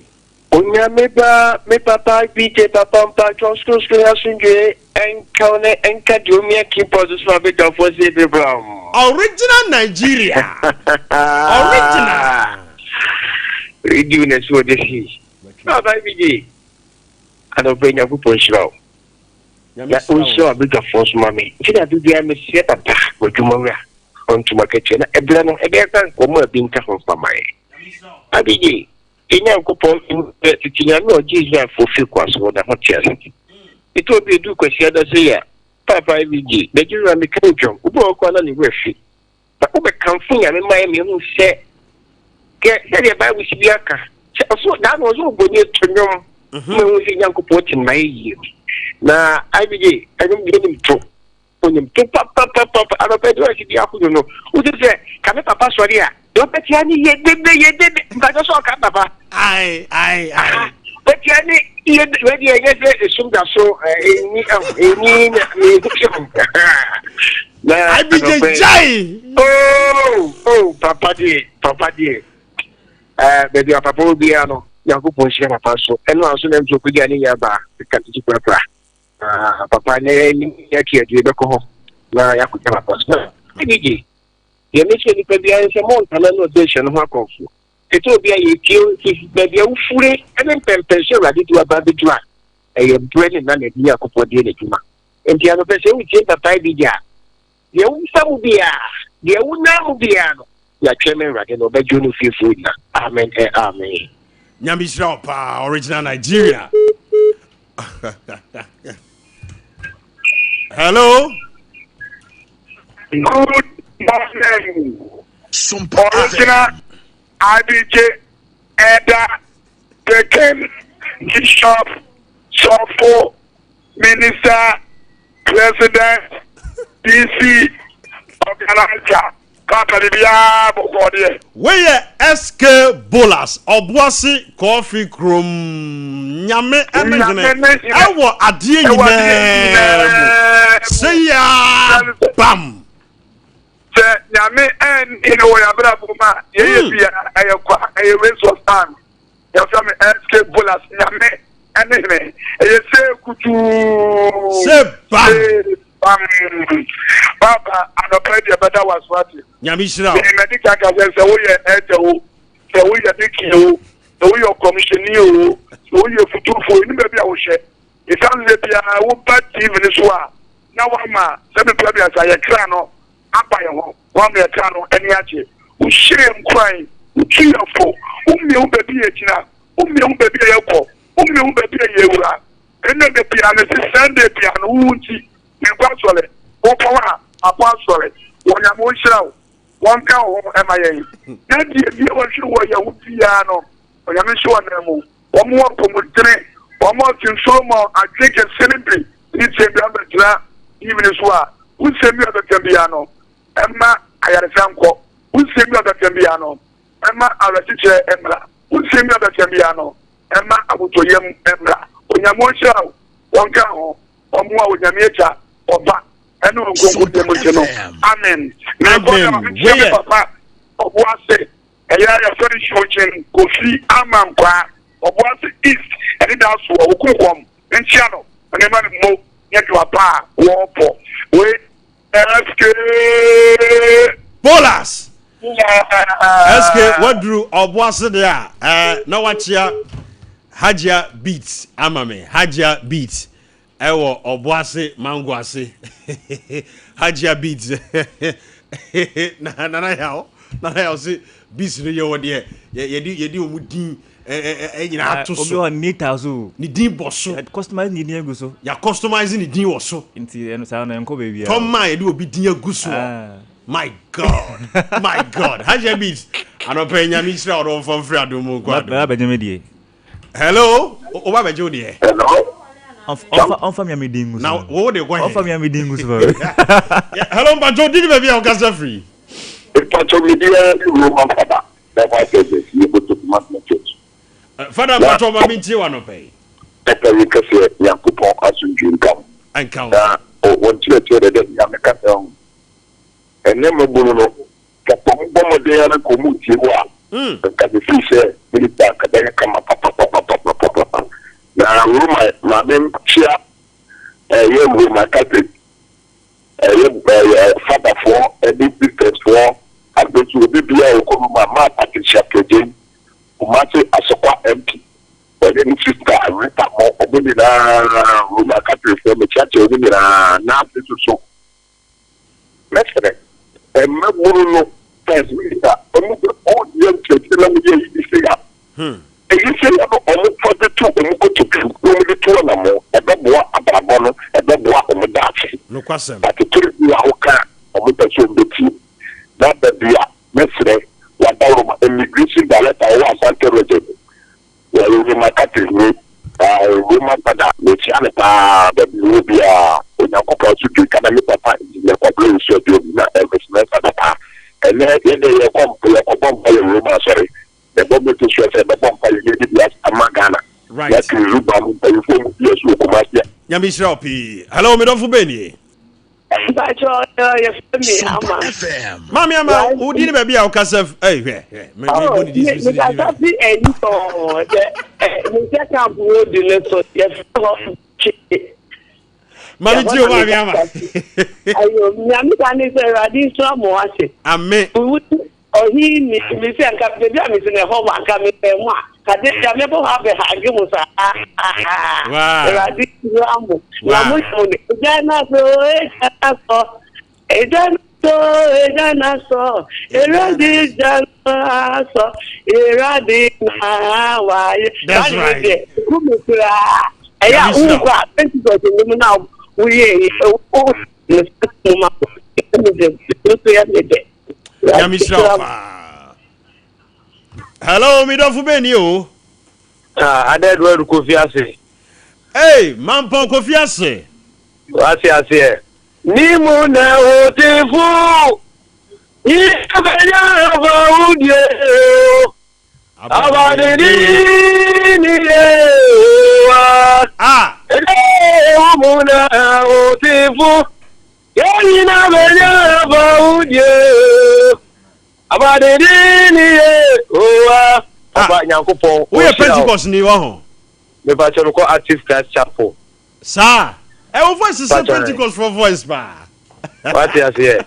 Unya me papa BJ papa school hasunje enkone enkadumia keep us so bit of was it brown. Original Nigeria. Original. Reading as what this is. Papa BJ. I don't bring a good show. Ya unso a bit of force mommy. Did I do the me set up with tomorrow? Onto my kitchen, a blend a better come a being careful for my Abiji. In your coupon, no Jesus for few quarters for the hot chest. It will be a do question as a year. Papa Abiji, the you are the culture, who broke on any refugee. But who become free and remind me who said, get ready by with Biaka. So that was all good to know. Was a young couple in my year. Now, Abiji, I don't get him to. Papa, I don't pay to you know. Who did say, come Papa, sorry, don't bet any yet, but also Papa. Aye. But Yanni, ready, I guess, assume that so, I be the Oh, Papa dear. Baby, Papa will be ano, Yaku Ponsia Paso, and also them to begin Yaba, the country Papa. Papa, name Yaki, Yabako, Yaku Paso. Abiji, you mentioned the Pabian Samon, and annotation of Hakofu. It will be a kill his baby fully, and then pension ready to about the drug. I am bread and Yaku Podina. And the other person will take a Pabija. You will be a the Unamubiano, your chairman, right? No, but you know, feel food now. Amen. Amen. Nyamishra pa original Nigeria. Hello. Good morning. Sompa Original IBJ Eda Pekin Bishop Sompa Minister President DC Organizer Kakaribia Bokode. Where SK Bolas Obuasi Coffee Crum Nyame Emene Ewo adie nyina say ya bam. Nyame and in way Abrahama, ye a race of time. You from SK Bolas Nyame and me. You say kutu say bam. Papa, and a pretty better was what Nyamishra. The medical can say, we are at the way you think you, the way your commission you, the way you futu for you, maybe I will share. It sounds like I will bat even this one. Now, one man, 7 players are a crano. One year canoe, any achi, who shame crying, who kill for, whom you baby a china, whom you baby a yoko, whom you baby a yura, and then the piano is Sunday piano, won't you? You gradually, Opa, a pastor, one emotional, one cow, MIA. Then you were sure you piano, or you sure no one more from one more to show more, I think a celebrity, it's a number, even as well. Who send me the piano? Emma, I had a sample. Who send me the piano? Emma, I was teacher Emma. Who send me the piano? Emma, I will to him Emma. When you're more show, one cow, or more with your nature, or back. And no go with them. Amen. Now, Papa, of what say, a year of very short, go see Amampa, of what East, and it also will come and channel, and a man more yet to a bar, war for. Wait. SK Bolas. SK what drew Obuasi there? Now watch ya Hajia beats amame Hajia beats. Ewo Obuasi Mangwasi. Hajia beats. Na ya see beats no ye wode ye omudin nyina to so. Obi on nita so. Ni din boso. Customize ni din agu so. Ya customizing ni din wo so. Nti eno sa na enko baby. Tom man ye di obi din agu so. My God. My God. Hajia beats. Anope Nyamishra odon from free adomu kwa. Ba ba jeme die. Hello. O ba bejo die. Hello. On fam ya me dingu so. Now wo de kwa. On fam ya me dingu so. Hello Bajo did baby on Casa free. If Pacho media you Roman father. That was it. You go to my church. Father Bajo ma minti wa no pay. Papa we can say Yakupon asunju nkam. Encounter. One church that ya me ka down. And then we no ka pombo de ya na komuti wa. Ka the fish milita ka da kama papa. Na Roma ma dem chia ye we ma Catholic. Father for a big business for a bit to be a ma Patricia Kejin, who match Asokwa MP. But then sister Rita more opening Roma Catholic from the church opening now this so. Let's say a member first minister, all young church, let me get you figure. And you say almost for the two, to the two of them, a double Ababono, a double Amadati. No question. But the two you can, or with the team. That the yesterday, what immigration director was anti-regime. Well, we might cut it with Roman Pada, which Anata, the Libya, when you compare to the economic in the population of the every and then they come to a bomb by Roma, sorry. The government is sure that the bomb by Amagana. Right. Nyamishra P. Hello, me don't fubeni. Sompa FM. Mami ama, who did baby our casef? Hey, me go to this. Mami Tio, mami ama. Ayo, Nyami kani se radi so mo ase. Amen. Ohi mi se anka bebi ami se ne ho wa anka me pe mo. Kade ya me bo ha be ha ge mo sa. Wow. Radi so amo. Na mo so ne. Ja na so e so. E ja so ejanaso eradi janaso eradi na why. That's right. Eya uwa Pentecost ni na uye o ma hello, me don't forget you. I did well to Kofi Ase. Hey, Mampo Kofi Ase. What's Ase? Nimu na otefu. Yabanya baudye. Abadini wa. Ah. Nimu na otefu. Yabanya baudye. Abadini wa. Aba Nyankopon. We are Pentecost ni wa ho. Me ba choro ko Active Christ Chapel. Sir, our voice is Pentecost for voice ba. What you say?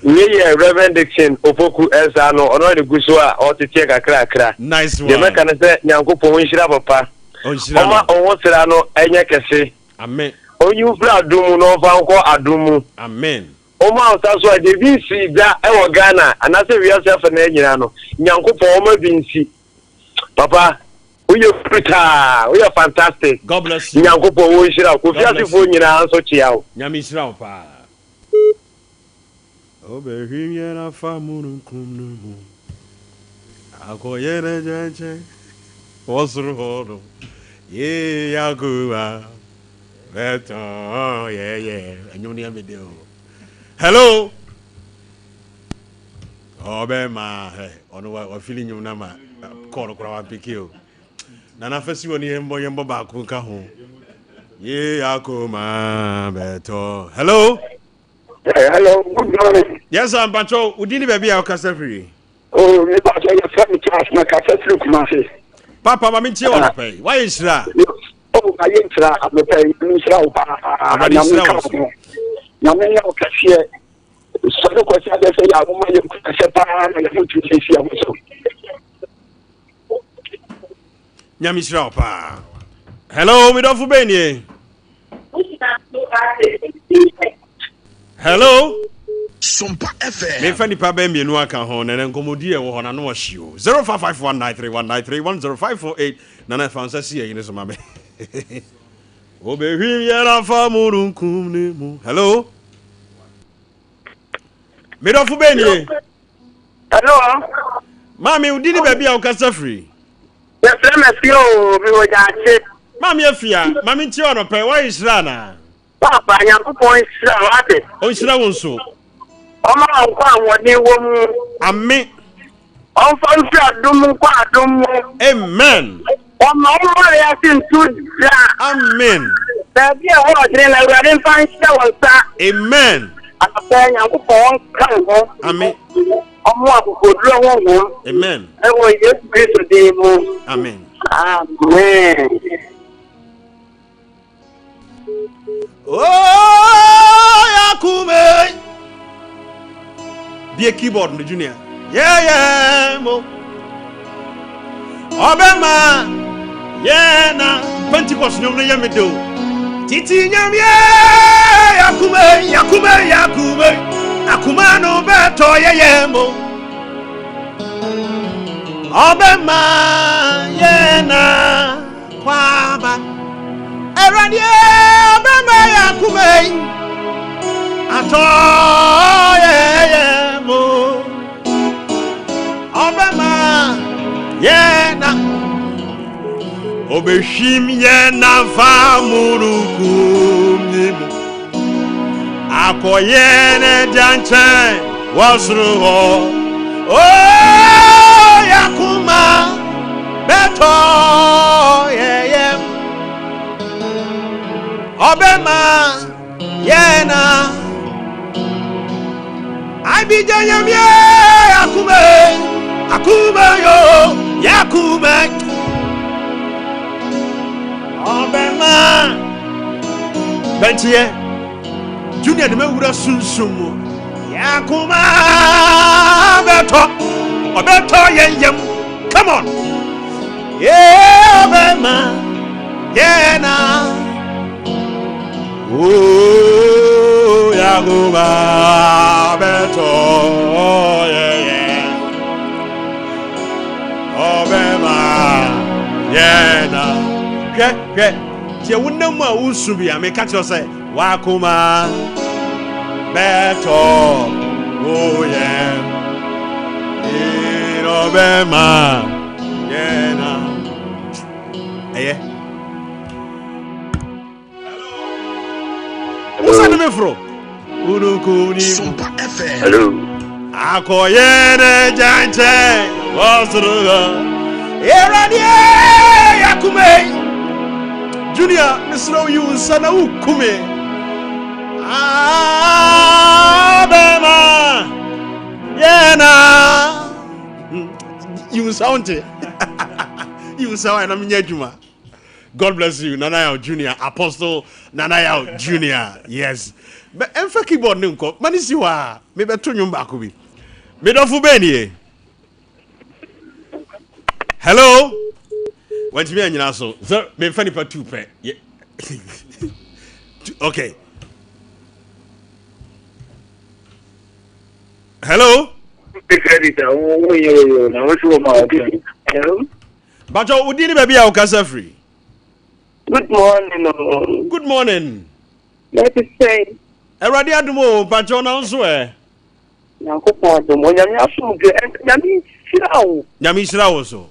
Me Reverend Diction Opoku Elsa no ono de guso a o tete kakra. Nice one. Ye me kan say Nyankopon nhira papa. Oma onwo sira no enye kese. Amen. Onyu fura adumu no fa nko adumu. Amen. Oma osaso de bi si da e wo Ghana anase wi ase fa na nyina no. Nyankopon oma bi nsi. Papa we are fantastic. God bless you. Nyankopon wo nhira ko fiase fo nyina anso chia o. Nyame nhira pa. Obehim ye na famunu kumnu. Akoye na janche. Osuru hodo. Ye yakuba. Beto yeah. Anyoni amedeo. Hello. Obema ono wa feeling you na ma call kwa pikio. Na na fesi woni yembo ba ku nka ho. Ye yakuma beto. Hello. Hello, good morning. Yes, I'm Pacho. Udini baby our castle free. Oh, me Pacho, your family class na cafe through Kumasi. Papa, mami ntie wona pay. Why is that? Oh, I entra, me pay, me sra o pa. Na me ya o kase. So the question dey say ya mo ma ye kase pa na ye mutu se sia mo so. Nyami sra pa. Hello, me don fu beni. Hello. Sompa FM. Me fa nipa ba mienu aka ho na nkomodi e wo ho na no hye o. 05519319310548 na na fansa si e so mabe. Obehim ye na fa murunkum ne mu. Hello. Me do fu beni. Hello. Mami udini baby a ukasa free. Yes, let me see you. Me wo jache. Mami afia, mami ntie ono pe why is that na? Papa Nyankopon nhira wate. O nhira won so. Oma nkwa awoni wo mu. Amen. Onfa nfi adum nkwa adum. Amen. Oma omore ya sintu da. Amen. Baby e wo dire na urade mfa nhira wonsa. Amen. Apa Nyankopon kan ho. Amen. Omo akokoduro won ho. Amen. E wo Yesu Kristo de mu. Amen. Amen. Oh, Yakume. Be a keyboard, the junior. Yeah, mo. Obama. Yeah, na. Pentecost, no, no, me do. Titi, yeah, Yakume. Akuma no beto, yeah, mo. Obama. Yeah, na. Kwaba. Erani Obama Yakume ato ye mo Obama ye na obeshim ye na famurukum nimu akoye ne janche wasru ho oh Yakuma beto ye Obema yena Abijanyam ye Akume yo Yakume Obema Bentie Junior de me wura sunsumu Yakuma Beto yem come on yeah Obema yena Oh, Yaguba beto yeah Obema yena ke je wonam a wusu bia me ka che say wakuma beto oh yeah Obema yena eh What's the name from? Sompa FM. Hello. Akoyene jante wasruga Eranie yakume Junior mislo you sana ukume Abema yena You sound it You sound na minyajuma God bless you, Nanaya Junior, Apostle Nanaya Junior. Yes. But emfa keyboard nko. Manisi wa me beto nyum ba ko bi. Me do fu beni. Hello. Want me anyina so. So me fa nipa 2 pe. Okay. Hello. Bajo udini baby a ukasa free. Good morning. Good morning. Let us say, Eradi adumo Bajo na nso na ko po do mo nyame afuge nyame sirawo. Nyame sirawo so.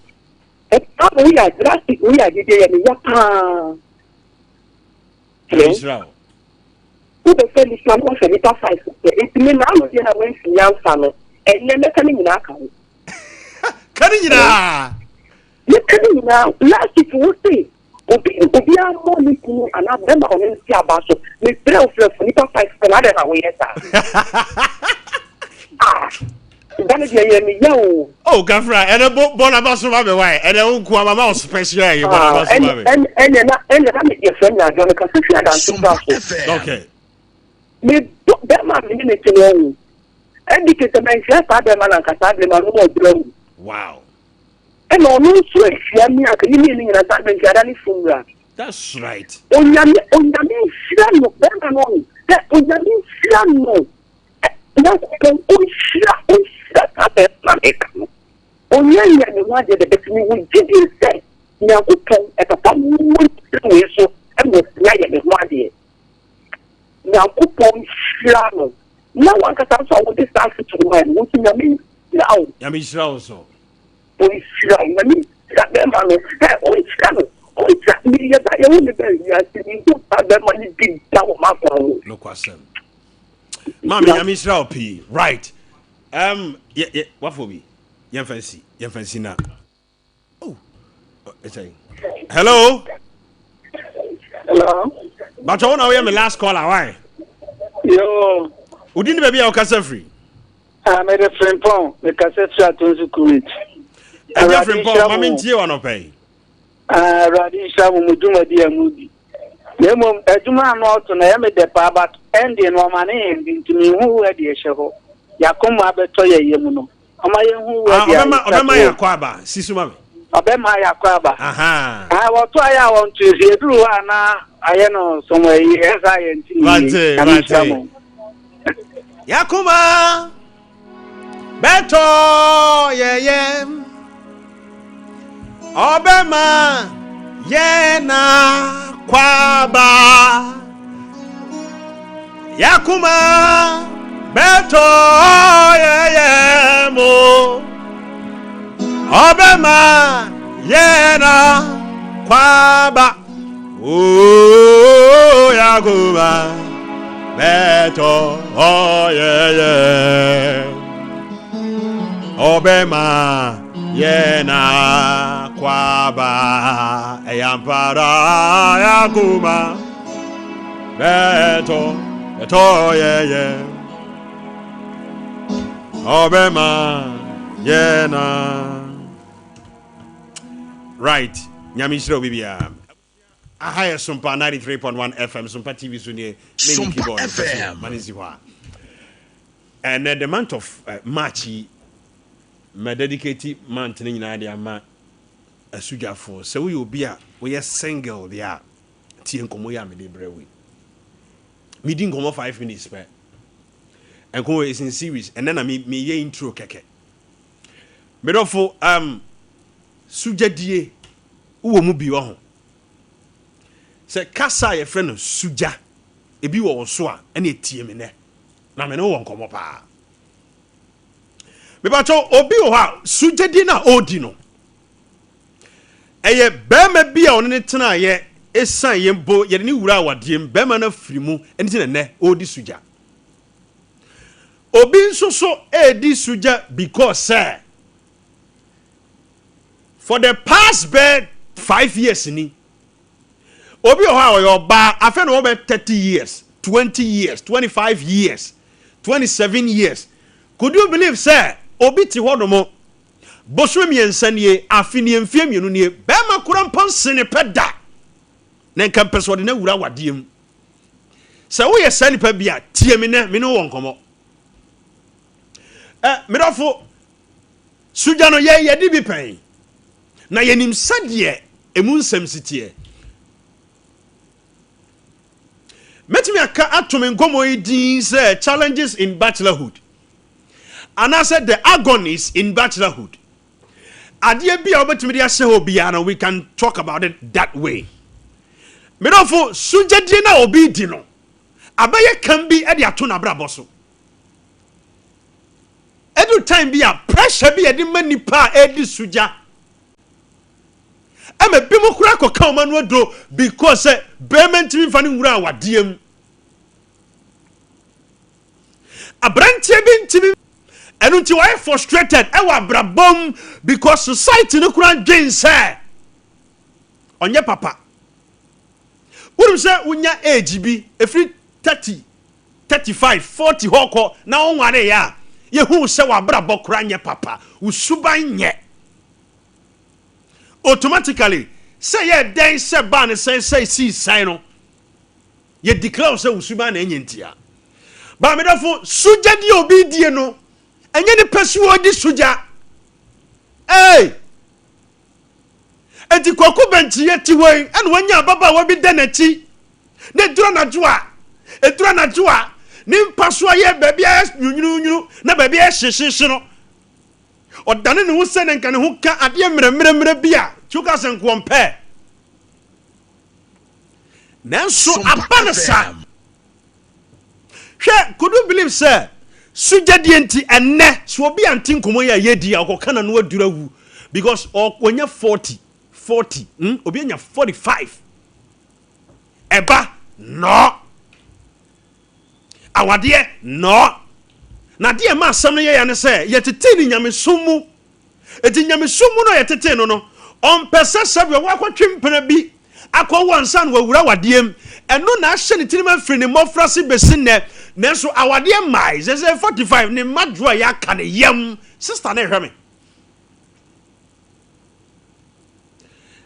We are drastic, we are gide ya ya pa. Nyame sirawo. Who the friend is not for the 5. It me na no dey na wen sinya fa no. Enye me kan nyina aka. Kan nyina. Me kan nyina last week we say obi a money ku ana dem ba on si abaso me pray of for the 5 na dey na we yesa. Dani ye me yo. Oh, Gafra, and a bon abaso ma be why, and a unku amama special you bon abaso ma be. And na me your friend na don ka fi adan so. Okay. Me that man me ne tino. And the case man share pa dem na ka sa dem na no drum. Wow. And no so share me aka ni ni na sa dem share ni funga. That's right. Onyame shira no dem na no. That onyame shira no. Na ko shira ka be na me ka. Onyanya ni wa de be tini wo gidi say. Na ko ton e ka pa mu we so e mo na ye me wa de. Na ko pon shira no. Na one ka so wo de start to man. Wo ti nyame now. Nyame shira so. O shira nyame ka be ma no. O shira no. O shira mi ya da ye wo be ya ti ni ko pa be ma ni bi da wo ma ko. No question. Mami nyame shira p. Right. Yeah, what for me? Yan fancy na. Oh. It's saying. Hello. Hello. But I want to hear my last caller. Why? Yo. Udini baby a ukasa free. Me de frimpon, me cassette chat on security. And your frimpon, mami ntie wa no pay. Radi shabu muduma dia mudi. Nemo eduma no to na me de pa but ending no mane ntimi hu e de hye ho. Yakoma beto ye yemu no. Ama ye hu e de. Obema yakwa ba, sisu mami. Obema yakwa ba. Aha. Wo to aya won to e duru wa na aye no somo yi esa ye ntimi. Wante. Yakuma beto ye Obema yena kwaba Yakuma beto ye mo Obema yena kwaba Oh Yakuma beto ye Obema yena kwaba eyampara yakuma beto ye Obema yena. Right, nyamishiro bibia. Ahaya Sompa 93.1 FM, Sompa TV Sunie, Sompa FM. Maniziwa. And the month of March, my dedicated month in India, ma a sugar for. So we will be we are single, yeah. Tien Komoya, me de brewe. Me didn't come 5 minutes, enko is in series and then me ye intro keke medofo sujadie wo mu bi wo ho se kasa ye frɛ no suja ebi wo so a ene etie me ne na me ne wo nkomo pa me ba cho obi wo ha sujadie na odi no eye bema bi a one ne tena ye esan ye mbo ye ne wura awadiem bema na firimu ene tena ne odi suja obi nso so edi suja because for the past 5 years ni obi o ha o ba afa no be 30 years 20 years 25 years 27 years could you believe sir obi ti ho no mo boso miensanie afini mfie mienu nie be makura mponsene peda na nka peso de na wura wadiem se wo ye sani pa bia tie me ne me no won komo mirafo suja no ye di bi pen na yenim sadie emu nsem sitie metimi aka atome nkomo idin say challenges in bachelorhood and I said the agonies in bachelorhood adie bia obetimi dia hye obia na we can talk about it that way mirafo suja die na obi di no abaye kan bi e de ato na brabo so every time be a pressure be a mani pa edi suja ame bimu kura ko ka ma no do because payment mi fani wura wadiem abrantie bi ntimi enu nti why frustrated e wa brabom because society no kura dwen say onye papa wurum say unya age bi every 30 35 40 hoko na onware ya yehu se wa brabo kura nye papa usuban nye automatically say ye den se ban say see sign no ye declare say usuban na enye ntia ba me dafo suja di obi die no enye ni pesuo di suja enti kwaku benchi ye ti wen ene wanya baba wa bi denachi ne dura na joa ni mpaso aye baabi a nyunyunu na baabi a hyehyehe no odane ne ho se ne nka ne ho ka ade mmeremmeremmere bia chuka senko mpe nanso abanasa hwe could you believe sir sujadi enti enne so obi anti nkomo ya yedi akoka na no adura wu because onya 40 obi anya 45 eba no awade no na de ma asam no ye ya ne se ye tete ni nyamesumu eti nyamesumu no ye tete no on pese sabe wa kwatwempena bi akọ wansan wa wura wadiem eno na ahye ne tinima firi ne mofrase besine nanso awade mai ze 45 ne madroa ya ka ne yam sister na hweme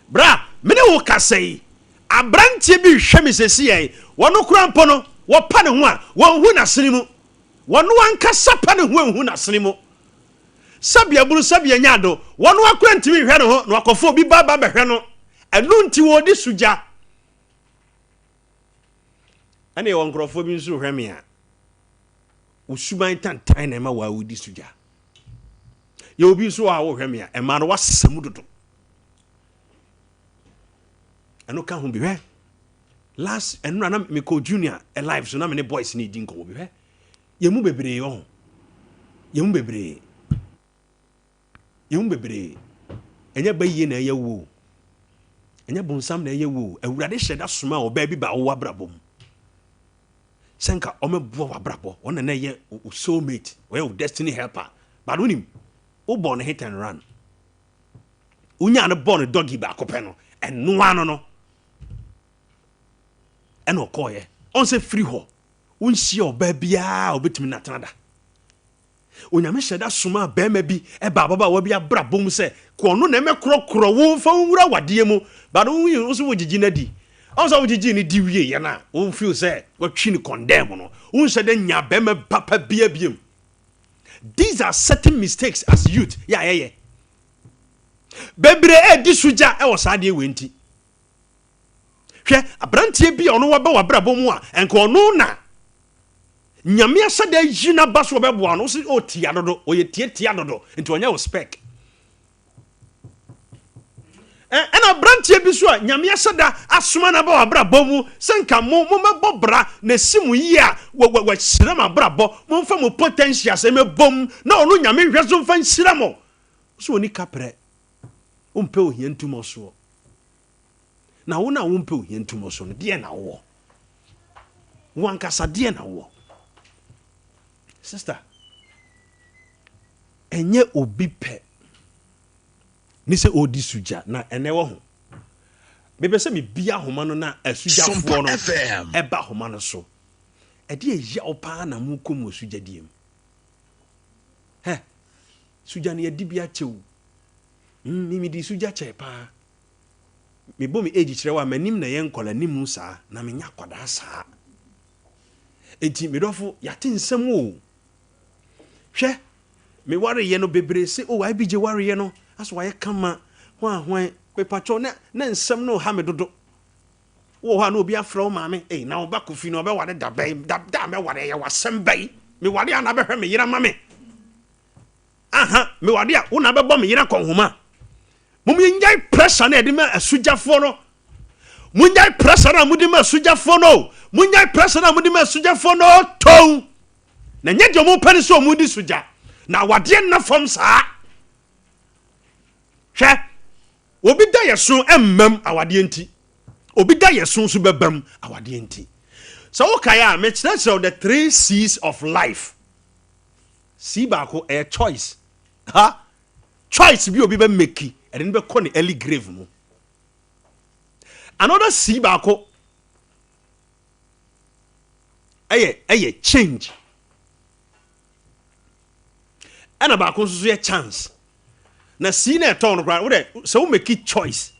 bra mene wo kasei abrantie bi hweme sesi ye wono kura mpo no wo pa ne ho a wo hu na sene mu wono anka sapa ne ho hu na sene mu sabia buru sabia nyado wono akura ntimi hwe ne ho no akofo bi baba behwe no enu nti wo di suja ane wo nkrofo bi nso hwe me a usuban tantan na ma wa wo di suja ye obi nso a wo hwe me a e ma no wasesam dodo eno ka ho bi hwe last enu na me ko junior a live so na me ne boys ni di nko bi hwe ye mu bebre yo ye mu bebre enya bayiye na ye wo enya bonsam na ye wo awurade hyeda soma o ba bi ba wo abrabom senka o me bo abrabo wona na ye soulmate o ye destiny helper but unim o born hit and run unya na born doggy ba akopɛ no eno ano no eno koye on se free ho unhia o ba bia obetimi na tanada onyame hyeda soma ba ma bi e ba baba wa bi abrabom se ko no na me krokro wo fa wura wade mu ba no wo so wogigi na di on so wogigi ni di wie ye na wo feel say wo twi ni condemn no unhyeda nya ba ma papa bia biem. These are certain mistakes as youth yeah bebre e di suja e wo sade we nti hwe abrantie bi ono wa ba wa brabom a enko no na nyame asada yina ba so beboa no so o tia dodo o ye tia dodo nti onya o spec ena brantie bi so a nyame asada asoma na ba wa bra bomu senka mo mebo bra na simu yi a wa hyira ma bra bo mo mfa mo potential se me bom na ono nyame hweso mfa hyira mo so oni kapre o mpe o hientumo so na wo na wo mpe o hientumo so no de na wo wankasa de na wo sister enye obi pe ni se odi suja na ene wo ho bebe se me bia homa no na asuja fo no eba homa no so e de ya opa na mu kom suja diem he suja ne yedi bia chew mi di suja che pa me bo mi age kire wa manim na ye nkola nim sa na me nya kwada sa enti me dofo yate nsem o hwe me ware ye no bebre se o wa bije ware ye no aso wa ye kama hwan pe pacho na nsem no ha me dodo wo ha no obi afra o maame na oba kofi no oba ware da me ware ye wasem bai me ware ana be hwe me yira mame aha me ware a wo na be bo me yira konhoma mum yenjai pressure na edima asujafo no munjai pressure na mudima asujafo no munjai pressure na mudima asujafo no ton na nyeje mo pani so mudi suja na wade na fom saa hwe obi da yeso emmam awade enti obi da yeso so bebam awade enti so okaya me kire say the 3 C's of life C ba ko a choice ha choice bi obi be make and then be call the early grave mo another C ba ko aye change and about ko so ye chance na see na turn no so we make it choice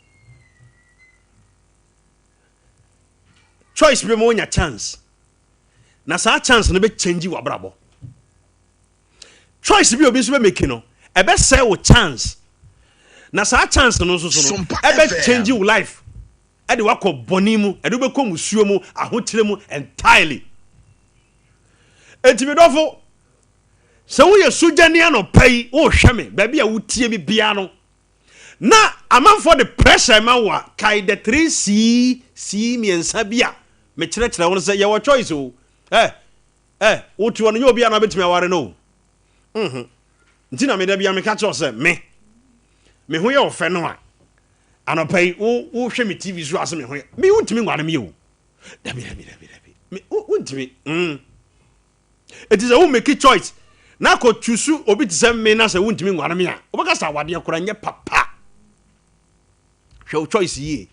be mo nya chance na sa chance no be change wa brabo choice be obi so be make no e be say wo chance na sa chance no so no e be change your life e de wakọ boni mu e de be kom suo mu ahotire mu entirely etibidofo so wo ye sujani ano pai wo hwe me ba bia wo tie bi bia no na amanfo the pressure ma wa kai the 3 C miensa bia me kire wo say ye wo choice o wo ti wono ye obi ana betimi aware no ntina me da bia me ka cho say me ho ye ofe no a anopai wo hwe me TV so ase me ho me wontimi ngware me o da bi me wontimi it is a who make a choice na ko chusu obi ti me na se wontimi ngware me a obaka sa wade akora nye papa hwe choice ye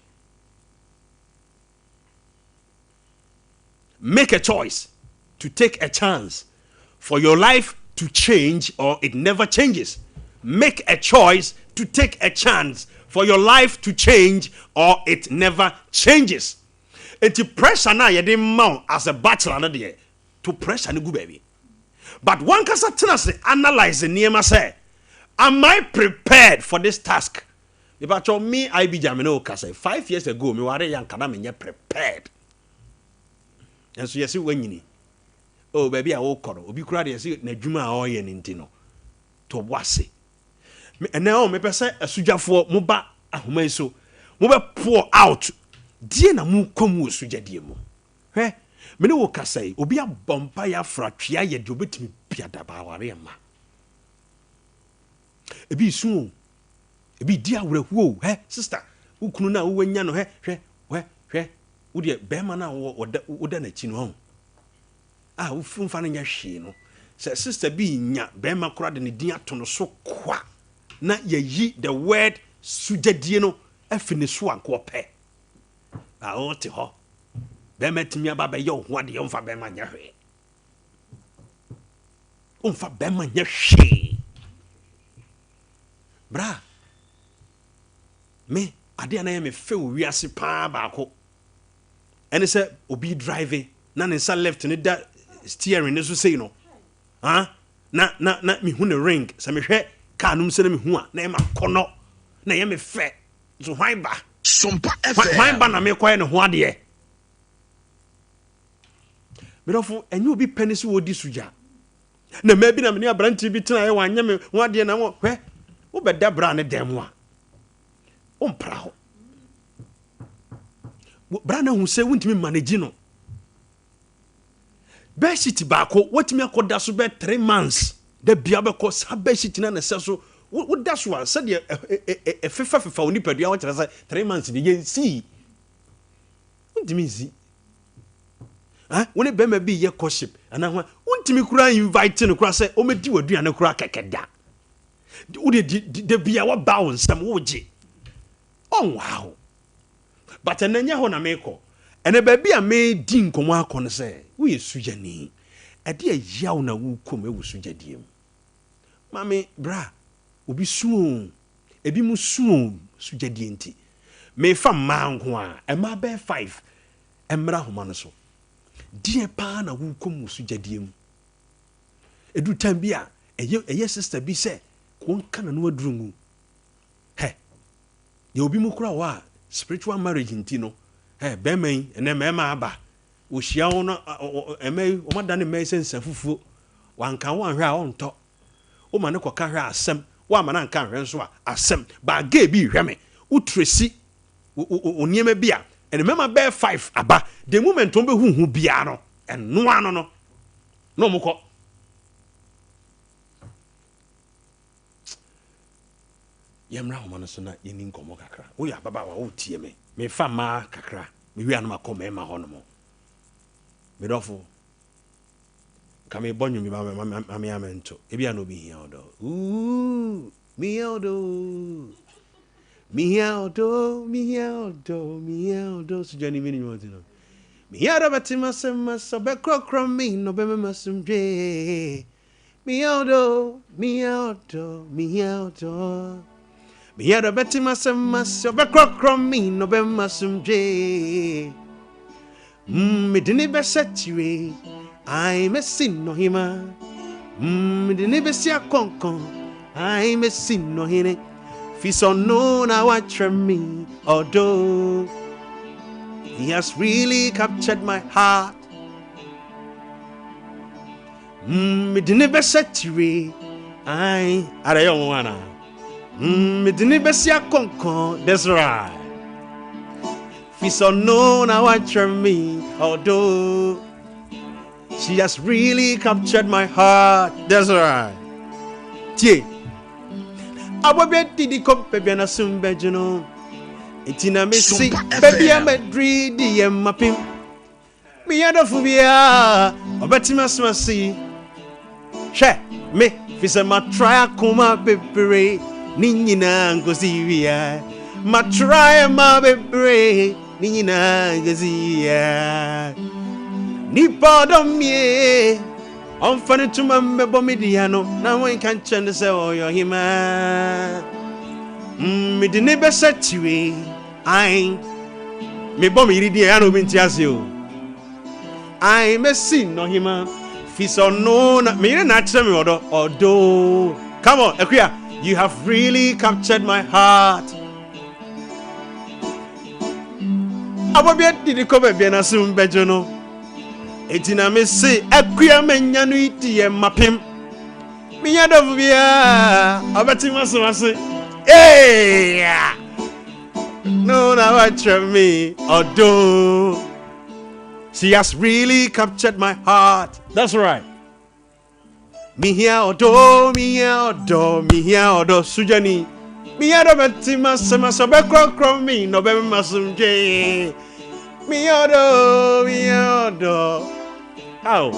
make a choice to take a chance for your life to change or it never changes. Make a choice to take a chance for your life to change or it never changes. And to pressure na yede mount as a bachelor na de to pressure no go baby. But one can say analyze the name say, am I prepared for this task? If I told me I be Jamino Kasa 5 years ago, me were young kana me prepared. And so yes, when you oh baby I will call obi kura de say na dwuma a oye nintino to wase. And now me pese asujafo mo ba ahoma so mo be pour out die na mo komu asujadie mo hwe me ne wo kasai obi abompa ya fratwea ye de obetimi biada ba ware ma ebi su ebi dia awrehuo sister ukunu na wo nya no hwe wo de be ma na wo da na chi no ho ufumfa na nya hwe no se sister bi nya be ma kora de ne din ato no so kwa na yayi the word sujadie no afini so anko pe o te ho be metimi aba be yo ho ade mfa be ma nya hwe mfa be ma nya hwe bra me ade na me fe wiase pa ba ko ene se obi drive na ne sa left ne da steering ne so sei no na me hu ne ring se me hwe ka num se na me hu a na e ma kono na ye me fe so hwan ba Sompa FM hwan ba na me koye ne ho ade Mirofo enye obi pene so wodi suja. Na maybe na me abranti bi tena ye wanye me wade na wo hwe wo beda bra ne dem a. Wo mpra ho. Bra na hu se wuntimi manage no. Beshit baako watimi akoda so be 3 months. Da bia be ko sa beshit na se so wo da so an se de fefa oni padua wo kire se 3 months de ye si. Wuntimi si. When a bema be ye coship, and I want to me cry inviting across it, or me do a do and a crack a da. Would it be our bound some woji? Oh, wow. But an anya hona meko, and a baby a made din come on say, we sujani. A dear yauna woo come with sujadim. Mammy, bra, will be soon, a bimu soon, sujadienti. May fam mangwa, and my bear 5, and mrahumanaso. Dear pa na wu kom sujadiem edu time bia eye sister bi say won kana no aduru mu he ye obi mu kura wa spiritual marriage ntino he be man ene mema aba wo hia wo no emai o mada ne mai sensa fufuo wanka wo anhwe a onto wo ma ne koka hwe asem wo ama na nka hwe nso a asem ba ga bi hwe me utresi oniema bia and remember bear 5 aba the moment on be hu bia no and no ano no moko yemra ho no so na yeni nkomo kakra wo ya baba wa wo tie me fa ma kakra me wi anoma ko me ma ho no mo me dofo kame bonyu mi ba me amento e bia no bi hia odo mi odo Miaudo, so Johnny Mini Montino. Miaudo, but him must so be crocrom me, no be masum jay. Miaudo, but him must so be crocrom me, no be masum jay. Me didn't be set you, I'm a sin no hima. Me didn't be see a concon, I'm a sin no hine. So no now watch me, although he has really captured my heart. Me didn't be set you, I don't wanna. Me didn't be see a concon, that's right. So no now watch me, although she has really captured my heart, that's right. Tie. Ababe didi kom baby na sumbe juno etina me si baby am dread ye mapim me yadofu bia obetima smasi hwe me fi se ma try akoma bebere ni nyina ngosi wia ma try ma bebere ni nyina ngosi wia ni pardon me on funny to my bomidiano, now we can't change the cell your hima. Me the neighbor said to me, I me bomidiano mintiasio. I may sin no hima, fis or no, me not tell me although. Come on, Equia, you have really captured my heart. Ababiet did the cover be an assumed bejono. Etina me say akwia manya no itie mapem me yadofu bia obetima so ase no na watch me although she has really captured my heart, that's right. Me here although sujani me yadobetima sama so be krokro me no be masum je. Miodo. Ow.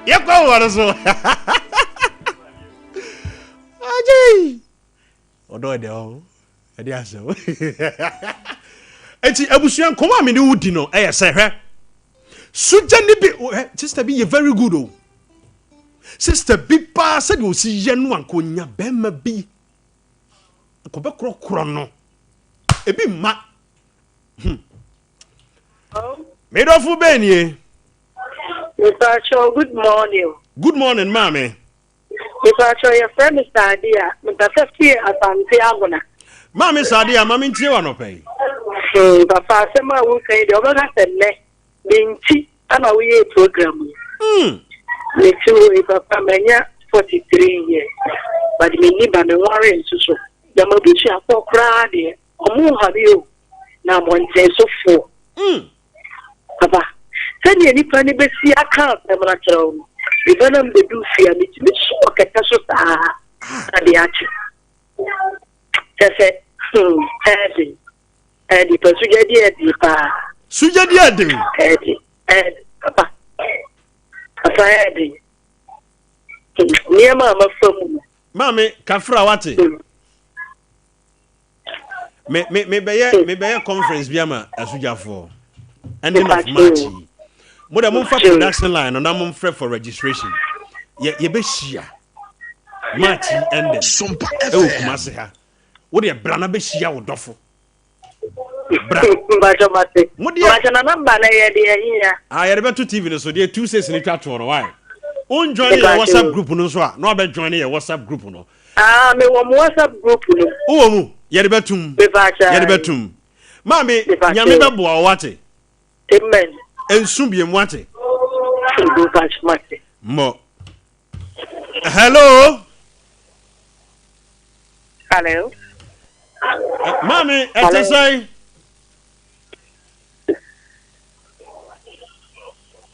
You go what so. Aji. Odo de o. E dey aso. Enti abusuan koma me ni wudi no e se hwe. Suja ni bi sister bi you very good o. Sister bi pa said o si ye no ankonya be ma bi. Ko be krokro no ebi ma me do fu benie Mr. Cho, good morning. Good morning, mommy. Mr. Cho, your friend is Sadia. Mr. 50 Asante Agona. Mommy Sadia, mommy ntie wa no pay. Papa, someone will say the other than Binti, and a way program. Me too, Papa, mania 43 years. But me need an warrant to so. Yamabucha for crowd, or more have you. Now one says so for. Papa, send you any funny bessie account, the Maratron. If I am the do fear me to be so catastrophe. The action. Just said, Eddie, but Eddie, Sujadi Eddie, Papa, Eddie. Near Mamma from Mami, Kafra wati. Me be conference biama asuja for. Ending of March. Moda mumfa production line and I'm for registration. Ye be shia. March ending. Sompa Ewo FM. kumase ha. Wo de brana be shia wo dofo. Bra. Bajamate. Bajana number na ye de here. Ah, ye be to TV no so dey 2 says ni twa to no why. On join your WhatsApp group no so a. No be join your WhatsApp group no. Ah, me wo WhatsApp group no. Wo mu, ye de betum. Ye de betum. Mami, nyame be boa wate. Amen. Ensu bie mu wate. Bajamate. Mo. Hello. Hello. Mami, say.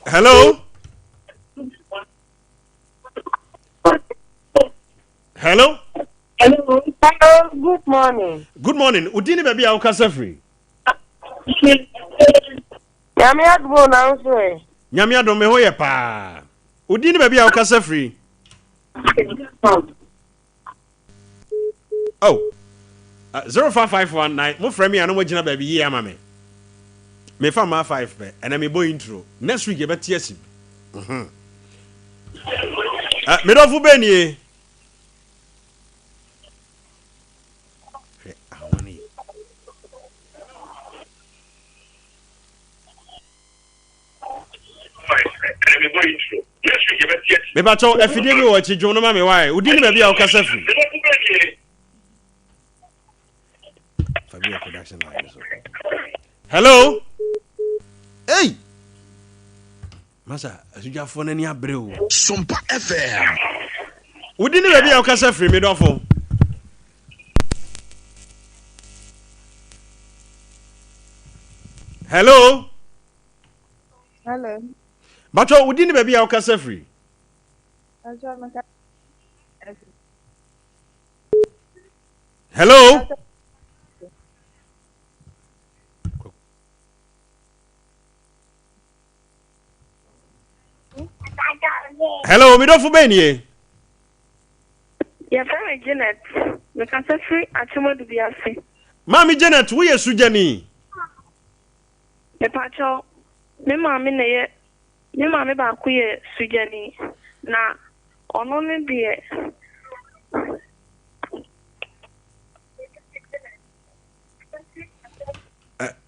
Hello. Hello. Hello. Hello. Good morning. Good morning. Udini baby a ukasa free. Nyame adwo na nso e. Nyame adom me ho ye pa. Udini baby a ukasa free. Oh. 05519 mo frame me anu mo gina baby yi ama me. Me fa ma 5 pe and me boy intro. Next week ye betie asim. Me do fu beni. Me ba cho afidie bi wo chi dwon no ma me why udi ni ba bia wo kasa free Fabia production line so hello hey masa asuja fo na ni abre o Sompa FM. udi ni ba bia wo kasa free me dofo hello Hello. Bacho udi ni ba bia wo kasa free hello hello mi do fu beni Your friend Janet, you can say free at Chimo to be a free. Mami Janet we sujani The pacho, me mammy, me mammy back queer sujani. Na, on only be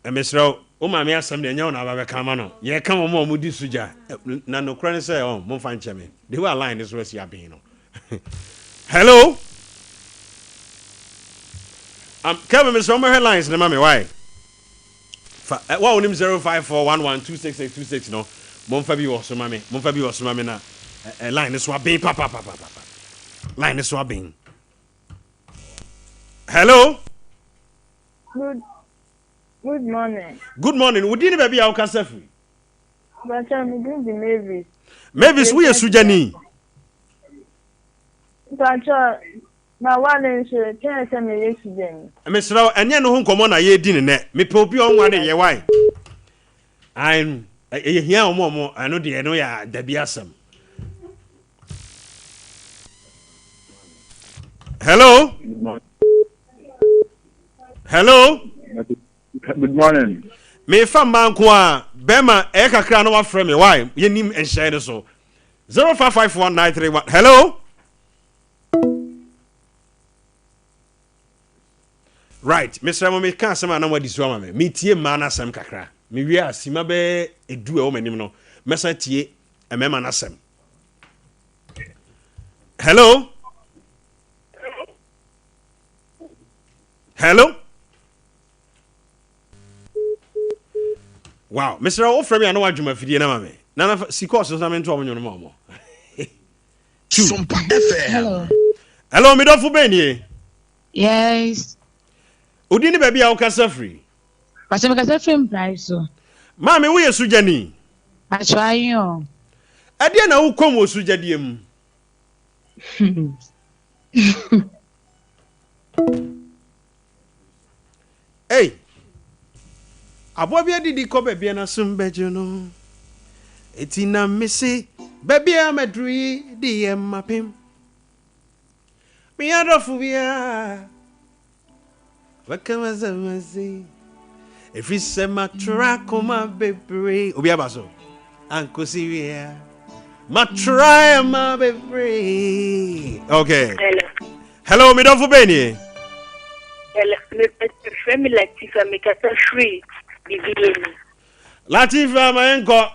Mr. O mami asem de nya na ba kama no ye ka mo mo di suja na no kra ne say o mo fa nche me de wa line this was ya bin no hello Kevin Mr. Omo headlines na mami why wa onim 0541126826 no mo fa bi wo so mami na line this wa bin papa line this wa bin hello Good morning. Good morning. Would you baby our casefi? But I'm doing the Mavis. Mavis, we are Sujani. But my one is ten years again. Miss Row, and you know who come on a year dinner net. Me pope on one year why. I'm here more. I know the Enoya, there be awesome. Hello? Hello? Good morning. Me fam man kwa Bema e kakra no wa frame me why ye nim enhyɛ so 05519331 hello right Mr. Mo me ka asɛm na wadi so ama me tie ma na asɛm kakra me wi asima be edu e wo manim no mesa tie e me ma na asɛm hello hello Wow, Mr. Ofremi ano adwuma fidie na mame. Na sikos so me nto omnyo no mo. Sompa FM. Hello, me dofu benie. Yes. Udini baby a ukasa free. Pastor me kasa free price so. Mame wo yesu jani. I try you. Ade na wo kom wo sujadie mu. Hey. Abo bia didi ko baby na sumbejo no. Eti na misi baby amadri di mapim. Mi adofu bia. Wakama zamazi. If you say my track on my baby, obi abaso. Anko siwia. My try my baby. Okay. Hello, me dofu beni. Hello, me frame Latifa me kasa free. Bibieni. Latifa ma enko.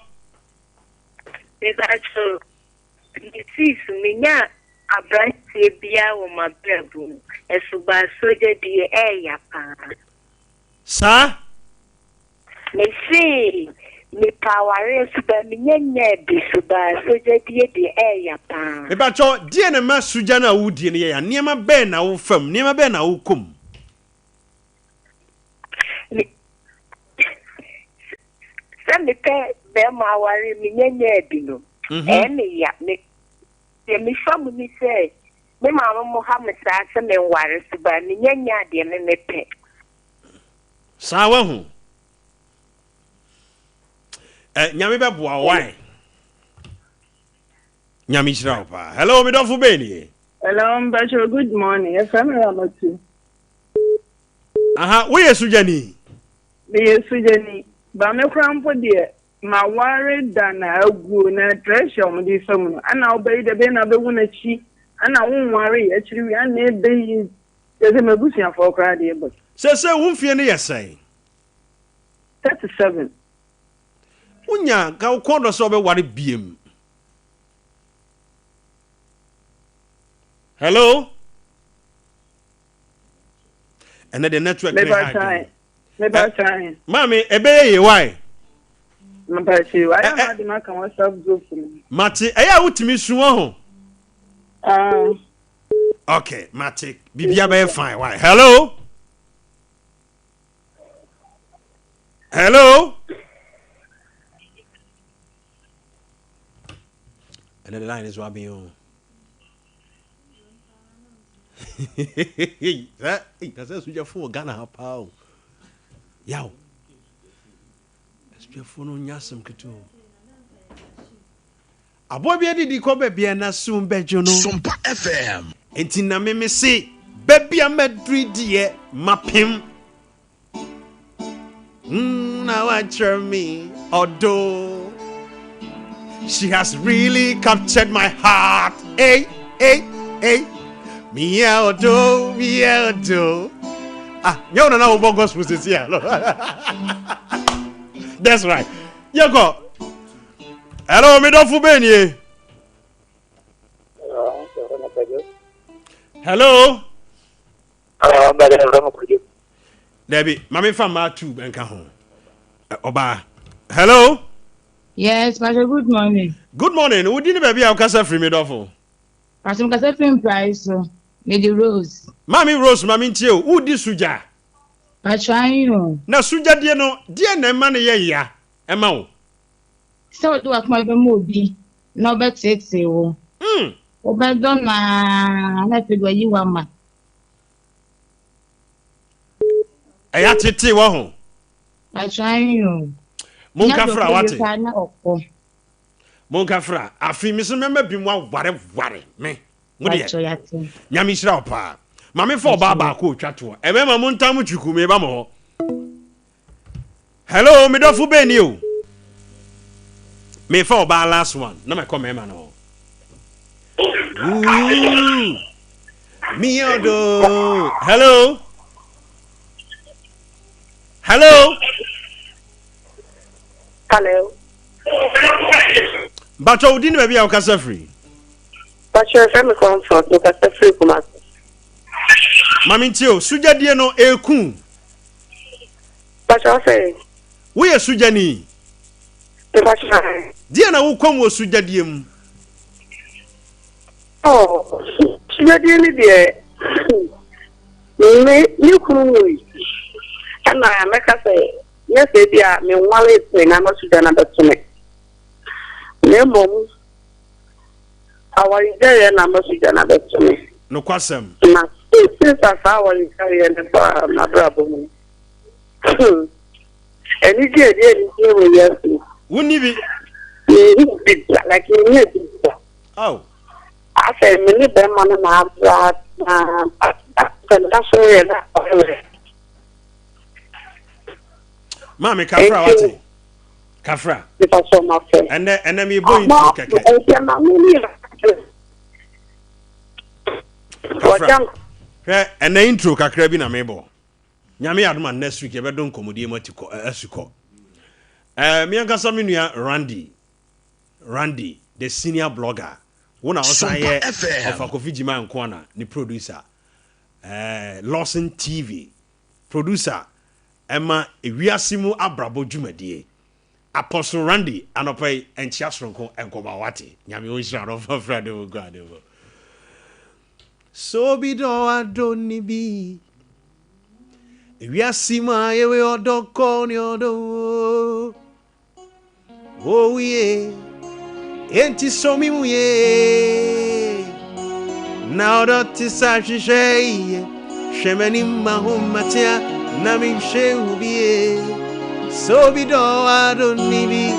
Me bacho. This me nya abrantie bia wo ma brebu. Esuba soje die yapa. Sa? Me see me power esuba me nya bisuba soje die yapa. Me bacho die na ma suja na wudie ne ya. Niema be na wo fam, niema be na wo kom. Me pe be ma wari me nya bi no. Me ya me fam ni say me mama Muhammad sa me wari suba me nya de me pe. Sa wa hu. Nyame be boa why? Nyame shira pa. Hello, me dofu beni. Hello, Mbacho, good morning. Yes, I'm Ramatu. Aha, wo yesu jani. Me yesu jani. Ba me krampo de ma ware dana agu na treasure mo di fam no. Ana obey de be na be wu na chi. Ana won ware ya chiri wi ana e be yi. Yese mabusia for kra de be. Se wo mfie ne yesai. 37. Unya ga ukondo so be ware biem. Hello? And the network Never try. Mommy, ebe ye why? Mabachi, why am I the man can WhatsApp group for me? Mati, eya utimi suwa ho. Okay, Mati, bibia be fine. Why? Hello? Hello? And the line is rubbing on. That's a for Ghana pow. Yow. Let's be a phone on Yasam Kito. A boy be di kobe be na soon bejo no. Sompa FM. Entina me say, baby a Madrid ye mapim. Now watch me, although she has really captured my heart. Hey. Meow do. Ah, you don't know about gospel is here. That's right. You go. Hello, me dofu beni. Hello. Debbie, mami fama tu benka ho. Oba. Hello. Yes, Pastor, good morning. Good morning. Who didn't baby I kasa free me dofu? Pastor me kasa free price so. Lady Rose. Mami Rose, mami ntie who di suja? I try you. Na suja die no, die na ma ne ye ya. Ema wo. So do akuma be mo bi. No be tete wo. Obedo na pegwa yi wa ma. Eya tete wo ho. I try you. Mon kafra wate. Mon kafra, afi mi so memba bi mo ware me. Mo de. Nyami shira opa. Mami fo ba ko twato. E me ma mo ntam twuku me ba mo. Hello, me dofu beni o. Me fo ba last one. Na me come ma no. Me odo. Hello. Bacho udini baby a ukasa free. Bacho FM comfort no kasa free kuma. Mami ntio, suja die no eku. Bacho say. We ye suja ni. Dia na wo kom wo sujadiem. Oh, sujadiem dia. Me kunu. Ana meka say, yes dia me wale pe na no sujana betune. Me mom awari there na no sujana betune. No kwasem. Na since awari there na ba na brabo mu. Eni je dia ni we yes. Wuni bi like you oh I said many them on that's Mami Kafra wati Kafra because of my friend and me boy keke Kafra and the intro kakra bi na mebo nyame adoma next week e be don komodie matiko asuko me ankasa me nua Randy the senior blogger wona osaye of Akofi Jima Nkwana ni producer Lawson TV producer Emma Ewiasimu Abrabo Dwumadie Apostle Randy anopai enchiasronko enkobawati nyame onhira no for de God so bi do adoni bi Ewiasimu ayewe odoko ni odo oh yeah enti so mi mu ye now that is a shay shemani mahumatia na mi she ubi so bi do adoni bi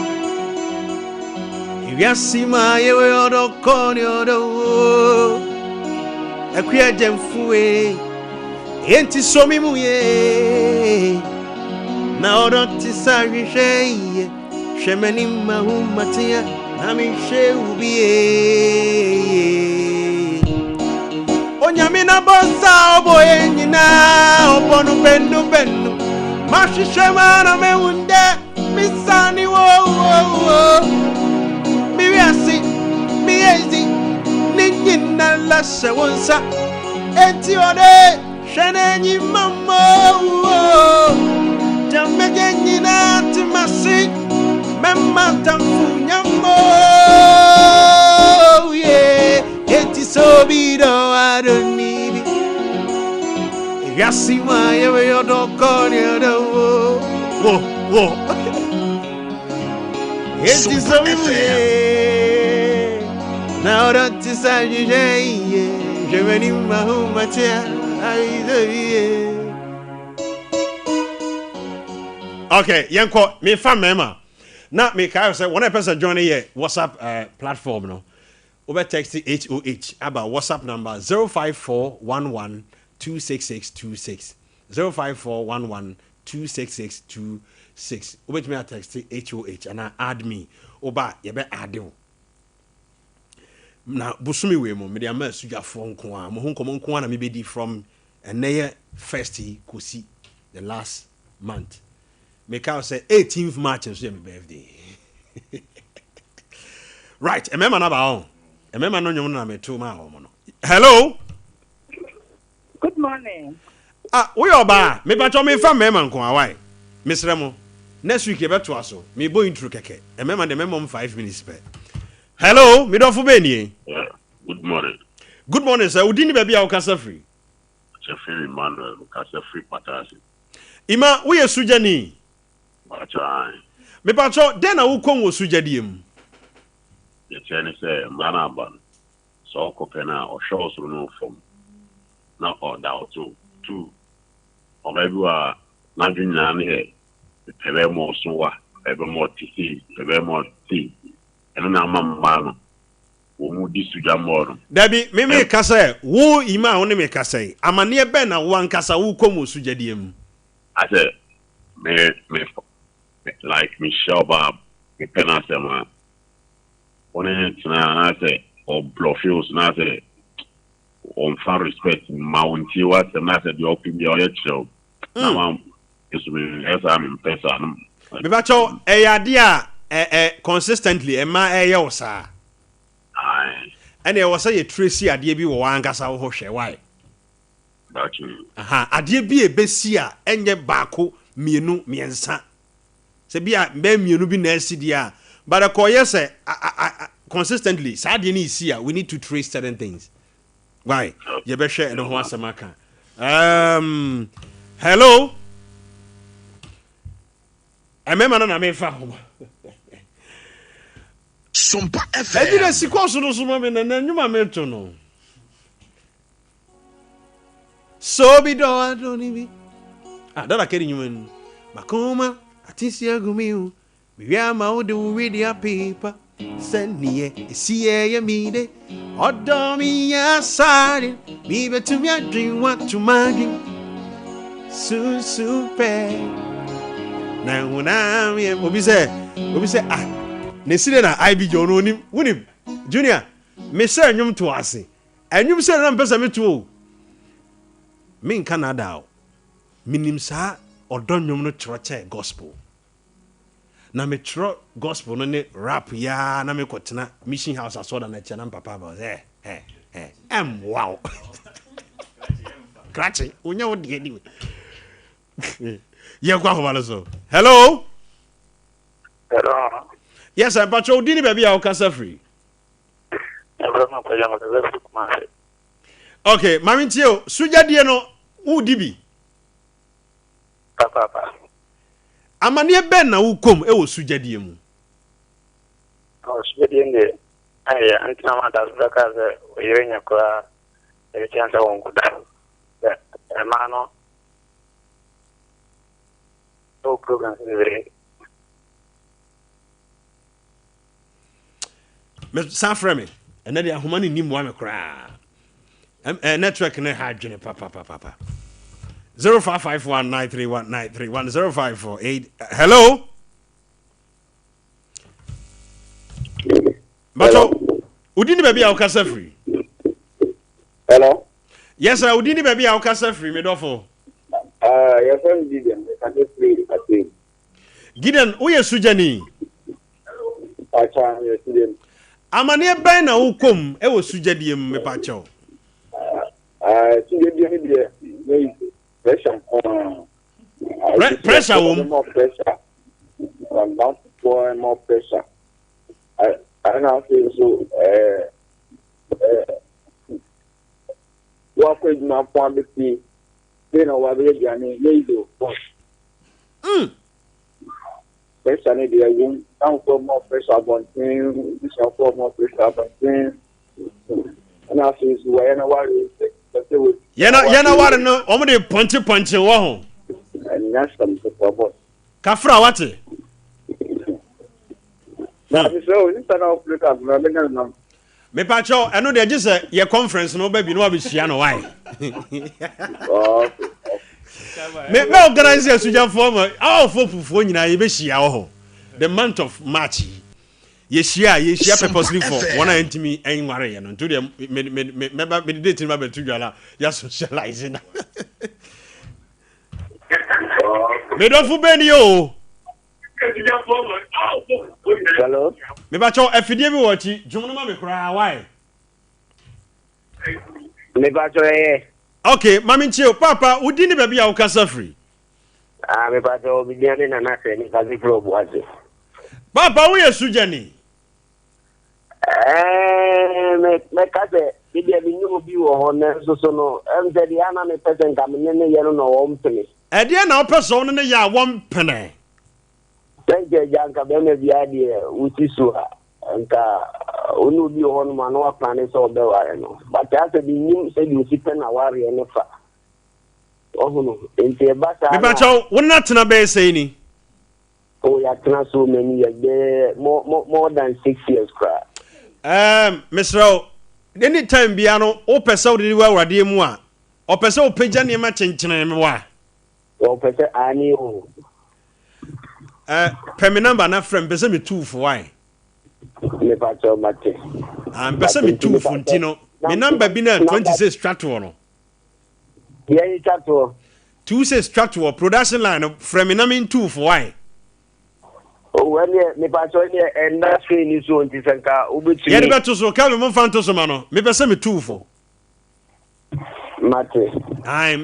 Ewiasima yewe odoko ni odo akuya jemfuwe enti so mi mu ye now that is a shay shemani mahumatia na mi she ubi onyame na bonsa oboye nyina obonu bendu mashishe na mehunde misani wo miwiasi miezi ninyina la sewonsa enti ode shenenyi mamo jamege nyina timasi memma tamfu nyamo yeah enti sobido adonibi Ewiasima yewe yodoko ni odo wo enti sobido now that is a je veni mahumatia aize okay yanko me fa mema na me kai say one person join here WhatsApp platform no over text HOH about WhatsApp number 05411266626 05411266626 over me text HOH and add me oba ye be add you na busumi we mo me dey am sujafo nko a mo honko nko a na me be di from eneye first kosi the last month make out say 18th March is my birthday. Right, remember na ba on. Remember no nyom na me to ma ho no. Hello. Good morning. We oba, me ba cho me fa mema nko awai. Misre mo. Next week e beto aso. Me bo intro keke. Remember the memo 5 minutes per. Hello, me do fo be ni. Good morning. Good morning sir. Udini be bia o kasa free. Chefiri Emmanuel kasa free patasi. Ima we sujani. Me pacho den na wo kon wo sujadiem ye chene se mwana ban so ko pena o show so no form na o da o tu o maybe wa na dwunya na he pebe mo so wa pebe mo tisi pebe mo ti eno na mamma no wo mu di sujamoro dabi me kasa wo ima wo ne me kasa amane be na wo ankasa wo kon wo sujadiem ase me like Michelle Bob, me penasema. One na say or bluffs na say on fan respect mountie what na say the open your show. Na mam is me as I'm in person. Me bacho ade a consistently e ma e ye wo sa. Ai. Ene e wo say ye tracy ade bi wo ankasa wo hwe why. Bachi. Aha, ade bi e besi a enye baako mienu miensa. Se bia be mienu bi na asi dia. But akoye say consistently sade ni isi a we need to trace certain things. Why? You be share no ho asemaka. Hello. Emema na me fa ho. Sompa FM. E dire sikoso no so ma me na nyuma me to no. So be do adoni bi. Dada keri nyuma. Makoma atisi agumiu. Bia ma o de read your paper. Send me see ye me de. Odomi ya side. Me be to me a dream what to my dream. Super. Na una me obi say ne sire na I be jono onim. Wunim. Junior, me say nyum to ase. Enyum say na mpesa me to. Me in Canada. Minim sa odon nyum no chroche gospel. Na me tro gospel no ne rap ya na me kotena mission house aso da na che na papa ba wow. Krachi, unya wo de ni. Ye kwa ho so. Hello. Hello. Yes, I'm patrol dini baby I can free. Okay, mami tio, suja die no u dibi. Papa. Amane ben na u kom e wo suja die mu. O suja die ne ai antina ma da zaka ze oyirenya kwa e chanta wonku da. E ma no. No program is Me san frame and na dia homa ni nim wa me kra. Network ne ha dwene papa. 0551931931 Hello. Bato, udini baby a ukasa free. Hello. Yes, sir, udini baby a ukasa free me dofo. Yes, sir, Gideon. I just play it. Gideon, who is sujani? I try Gideon. Amane ben na ukom e wo sujadi me pacho. Sujadi dey pressure. Pressure more pressure. I'm not for more pressure. I now feel so what could my point be? You know what we do. Pressure need to be down for more pressure on things, for more pressure on things. And I feel so I know what it is. Yana what no omo de punch wo ho. And that's something for Kafra wate. Na so this na operate as na na. Me pacho eno de gise ye conference no ba bi no abehia no why. Me organize a suja form all fofufu nyina ye behia wo ho. The month of March. Ye share purposely for one intimi enware ye no. To the me date ma betu dwala ya socializing. Me do fu beni yo. Hello. Me pacho afidie bi wo chi dwom ma me kra why. Me pacho Okay, mami nchio papa udini baby a ukasa free. Me pacho bidiane na na se ni kazi pro boaze. Papa we sujani. Me kaze bidia bi nyumo bi wo ho na so no emze dia na me pesen ka me ne ye no wo mpene. E dia na opeso no ne ya wo mpene. Thank janka be me bia die utisu ha. Nka onu bi ho no ma no apane so be ware no. But as the nim say you sit na ware no fa. Ohuno enti ba sa. Me ba chaw wona tena be say ni. Oh, ya tena so many years, more than 6 years cry. Mr. Anytime biano o pesa odi wa wade mu a o pesa o pagya ne ma chenchene me wa o pesa ani o pemi number na frame pesa me 2 for why me pa cho mate pesa me 2 for ntino me number bi na 26 strato no yeah you strato 26 strato production line frame na me 2 for why. Oh, when me pacho ni industry ni so nti senka obetu. Ye de beto so ka me mo fanto so ma no. Me pese me 2 for. Mate. Ai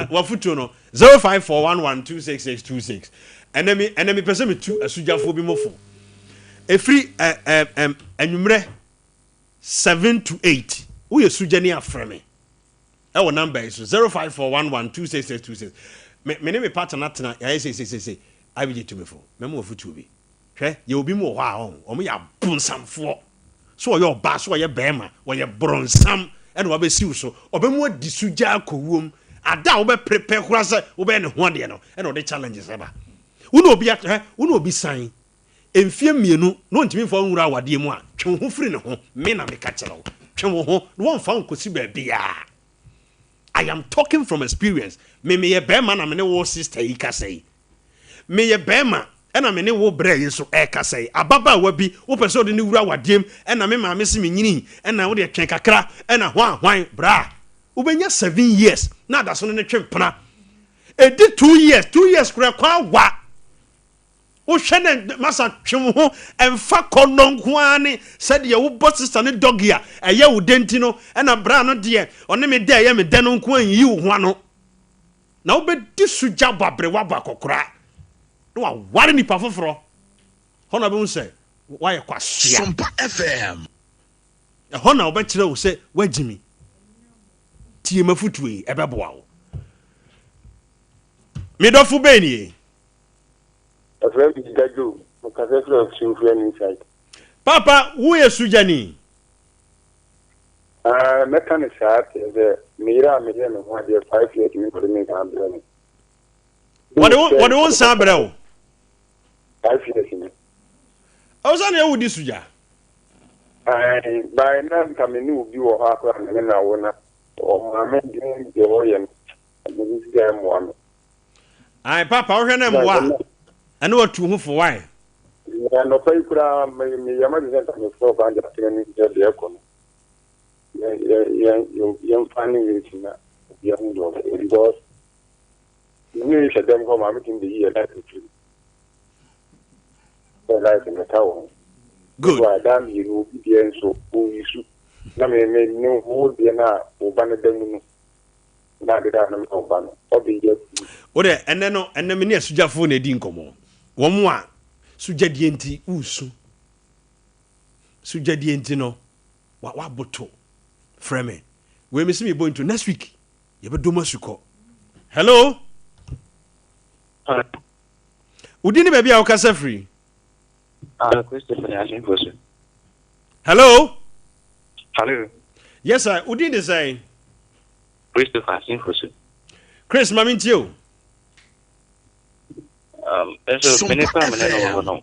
wa futu no 0541126626. enemy person me tu asujafo bi mofo efri anwumre 7 to 8 wo ye sujani afreme e wo number is 0541126626 me ne me partner natena ya say abije to me fo me mo futu bi hwe ye obi mo ho a o mo ya bonsamfo so ye oba so ye bema wo ye bronsam e no obesiw so obemu adi suja akowom ada wo be prepare kura se wo be ne ho de no e no de challenges eba wo no obi wo no obi san emfie mienu no ntimi fo nwura awade mu a twen ho firi ne ho me na me ka kire wo twen wo ho no won fa nkosi ba bia. I am talking from experience. Me ye bema na me ne wo sister yi ka sei. Me ye bema e na me ne wo bra yi so e ka sei. Ababa wa bi wo pese de ne wura wadiem e na me ma me se me nyini e na wo de twen kakra e na hwan bra. Wo benya 7 years na da so ne twen pna. E di 2 years kura kwa wa. Wo hwene masa twem ho emfa kononko ani said ye wo boss sister ne dog ya eye wo denti no e na bra no de one me de ye me de no nko anyi wo ho ano na wo be di suja babre wa ba kokora no wa ware ni pa foforo hono be un say why kwa sia Sompa FM e hono wo be kire wo say wagimi tie mafutue e be boa wo me do fu be ni a friend is Gajo, Mukasefro of Simfrian inside. Papa, who is Sujani? Mechanic sharp is a Mira Million of 1 year 5 years in the make umbrella. What do you want, Sabro? 5 years in it. I was on here with this Suja. By now, coming new view of Harper and then I wanna or my men doing the Orient and this damn one. I, Papa, I heard them. I know what to move for why. No pay me Yamaha for band of the aircon. Young finding it in young dog because you should them home. I'm making the year like life in the tower. Good. I damn you be so who you should. I mean, no whole be now or ban them. Now the damn ban. Ode ene me ne asujafo na edi nkomo wo mo a sujadie enti usu sujadie enti no wa boto frame we me simi go into next week ye be do masuko. Hello udini baby a wo kasa free Christopher asking for sir. Hello Yes sir udini say Christopher asking for sir. Chris mami ntio so many family no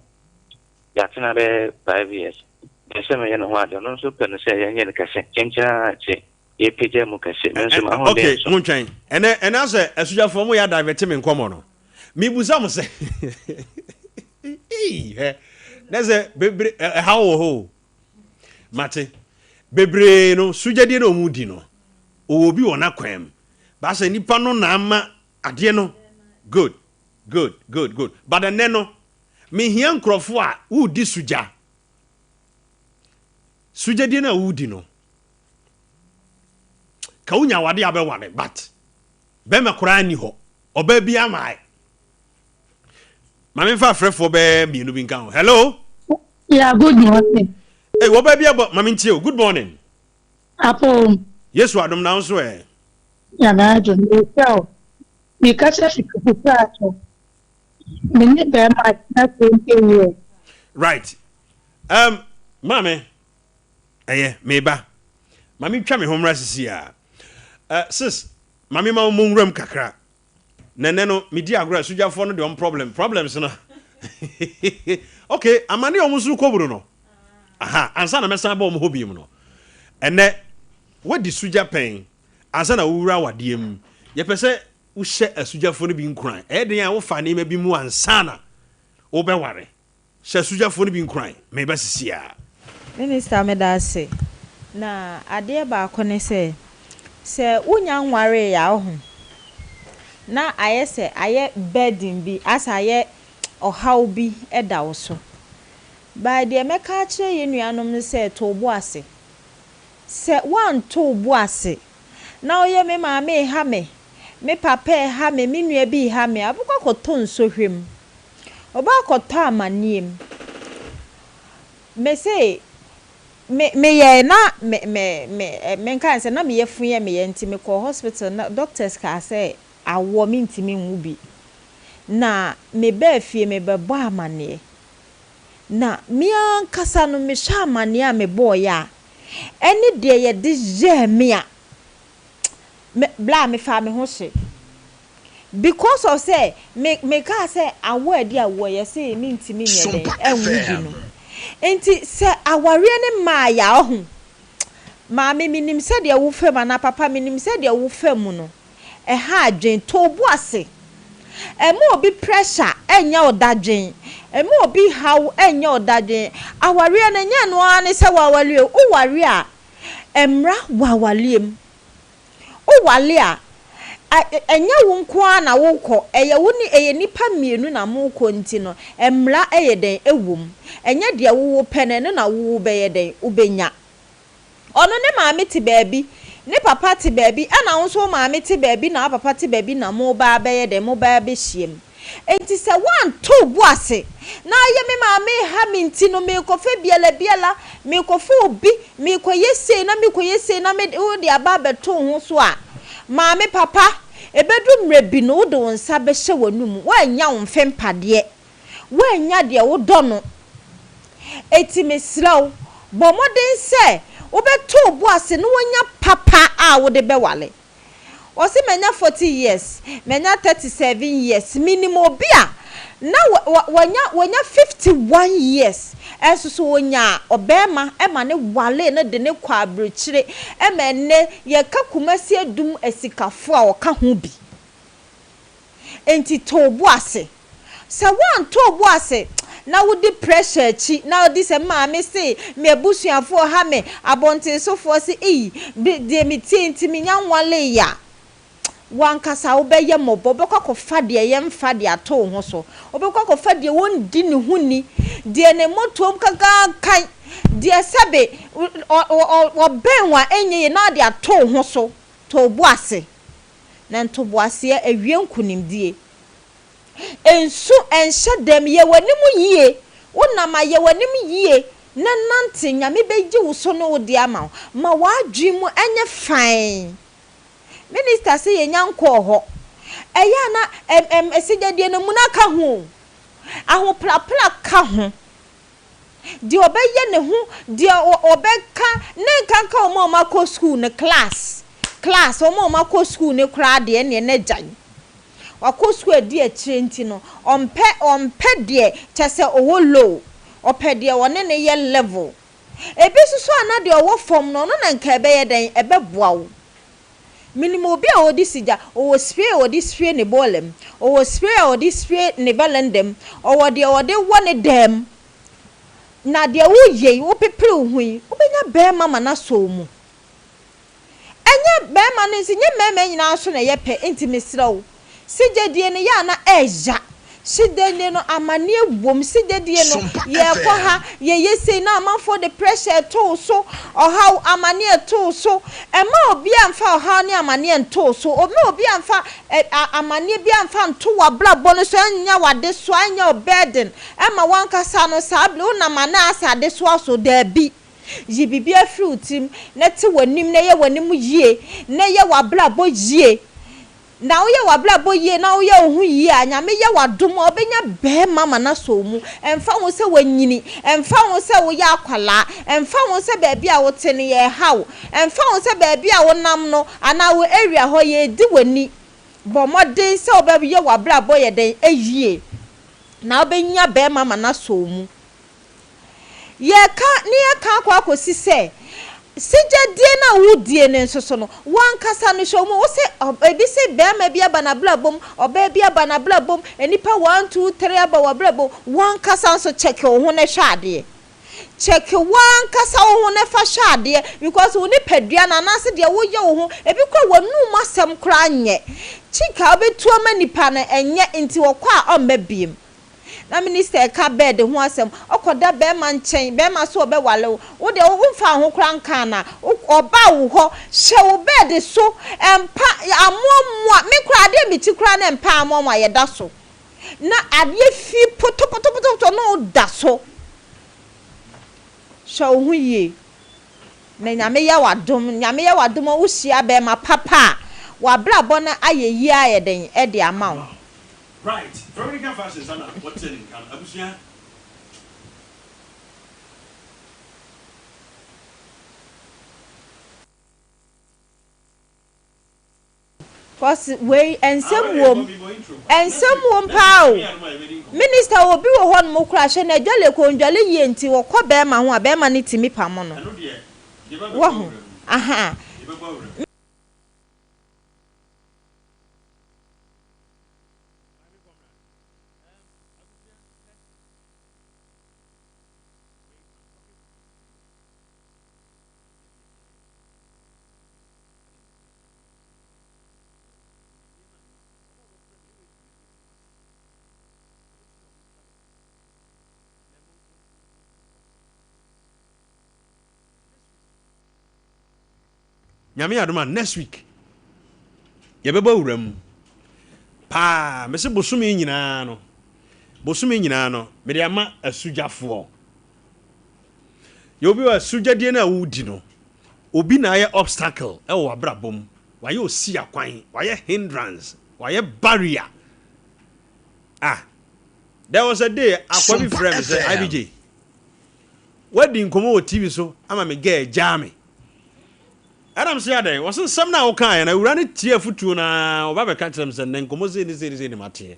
yatina be 5 years dese me no hwa de no so pe no se ye ne kase chencha che ye peje mu kase no so ma ho de okay mun twen ene ase asujafo mo ya divert me nkomo no mi buza mo se neze bebre how ho mate bebre no sujadie no mu di no obi wona kwam ba se nipa no na ama ade no good but then no me hia nkrofo a wo di suja di na wo di no ka unya wade abeware but be me kora ni ho oba bi amai mame fa frefo be mienu bi nkan. Hello Yeah, good morning. Hey, wo ba bi abo mame ntie good morning Apo Yesu adom na nso ya na jo ni so mi ka se fiku prato me ni be ma na ko right mame meba mame twa me homra sisi a sis mame ma mo nwram kakra nene no me di agora sujafo no de on problems no okay amane omusu koburu no aha ansa na mesa ba omo hobiem no ene wadi suja pen ansa na wura wadiem ye pese wo hye asujafo no bi nkran den a wo fa ne ma bi mu ansa na wo be ware hye asujafo no bi nkran me ba sisia minister medase na ade ba akone se unya nware ya ho na ayese aye bedding bi asa aye ohaw bi eda wo so ba de meka kire ye nuanom se to bo ase se wan to bo ase na oye me ma me ha me papa ha me nua bi ha me abukwa koto nso hwem oba akɔtɔ amaniem me say me ye na me kan say na me yefun ye me ye nti me call hospital na doctors ka say awo me ntimi nwu bi na me ba fie me be bo amane na me ankasa no me hwa amane a me boy ya eni de ye de je me a bla me fa me ho hye because of say me ka say awo adi awo ye say me ntimi nye den enwu bi no enti se aware ne ma ya ohu ma me minim se de wo fam na papa minim se de wo fam no ha adwen to bu ase mo obi pressure enya odadwen mo obi how enya odadwen aware ne nya no ane se wawale o ware a emra wawalem o wale a enya wo nko na wo kɔ eye wo ni eye nipa mienu na mo kɔ nti no emra eye den ewum enya de wo pene no na wo be ye den ubenya ono ne maame ti baabi ne papa ti baabi ana wo so maame ti baabi na papa ti baabi na mo ba be ye den mo ba be hiem enti se wan to bu ase na ye me maame ha mi nti no me kɔ fe biela me kɔ fe obi me kɔ yese na me wo de aba be to ho so a maame papa ebedu mrebi no do nsa be hye wanum wa nya wo mfempade wa nya de wo dɔ no eti mesraw bo moden se wo beto bo ase no wonya papa a wo de be wale o se menya 40 years menya 37 years minimum obi a na wonya 51 years enso wonya obema ema ne wale na de ne kwa abrochire ema ne ye ka kumasi adum asikafo a woka ho bi enti to bo ase se wan to bo ase na wo di pressure chi na wo di se maame se me abusuafo ha me abonte sofo se de me tinti me nya wale ya wankasa wo be ye mobo be kwakofa de ye mfa de ato ho so wo be kwakofa de won di ne huni de ne motom kaka kan de sebe o benwa enye na de ato ho so to bo ase na nto bo ase awie nkunimdie ensu enhye dem ye wanimu yie wonama ye wanimu yie na nante nyame beji wo so no wo de ama ma wadwi mu enye fine minister say ye nyanko ho eya na esijadie no munaka ho ahoprapra ka ho di obeye ne ho di obeka ne kanka o ma ko school ne class o ma ko school ne kra de ne na gyan wako school di akire nti no ompe de chese owo low ope de wone ne ye level ebi susu ana de owo form no na nka ebe ye den ebe boawo minimum obi a odi sija o spray odi spray ne bolem o spray odi spray ne valendem o de wone dem na de wo ye wo pepre hui wo benya be mama na so mu enya be ma ne nsi nye meme nyina so na ye pe intimesira wo sijadie ne ya na eja sidene no amane wom sidedie no ye ko ha ye yese na amanfo the pressure to so oha amane to so ema obi amfa oha ne amane to so o me obi amfa amane bi amfa nto wa blabo no so anya wade so anya burden ema wankasa no sable una mana asade so da bi yi bibia fruitim na te wanim na ye wanim yie na ye wa blabo yie na wo ye wablabo ye na wo ye ohu yi anya me ye wadom obenya be mama na so mu emfa wo se wanyini emfa wo se wo ya akwala emfa wo se ba bia wo te ne ye hawo emfa wo se ba bia wo nam no ana wo area ho ye di wani bo modern se oba ye wablabo ye den ayie na obenya be mama na so mu ye ka ne ye ka akosi se sijadie na wudie ne nsoso no wankasa no hwo mu wo se ebi se be ma bia ba na blabom oba bia ba na blabom enipa 1 2 3 aba wa blabom wankasa nso check wo ho ne hwade check wankasa wo ho ne fa hwade because wo ne padua na nase de wo ye wo ho ebi kwa wanu masem kra nye chika obetu ama nipa na enye nti wo kwa omba biem na minister ka bed ho asem okoda be ma nchen be ma so obe wale wo de wo mfa ho kra nka na oba wo ho hye wo bed so empa amomwa me kra de mi ti kra na empa amomwa ye da so na ade fi poto no da so so hu ye na nyame ya wadom wo hia be ma papa wa brabo na ayeyi ayeden e de ama wo right Veronica fashion sana what's in abusia cause we ensem wom pao minister obi wo hon mo kura hye na dwale ko ndwale ye nti wo kɔ be ma ho a be ma ne timi pam no wo ho aha nyame adoma next week yebeba wuram pa me se bosumi nyina no me de ama asujafo yobi wa sujadie na wudi no obi na aye obstacle e wo abrabom waye osi akwan waye hindrance waye barrier there was a day akwabi friend say IBJ wedding komo o TV so ama me ga jami Adam say ade was some na okan na wura ne tie futu na oba be ka kyerem se ne nkomo ze ni mate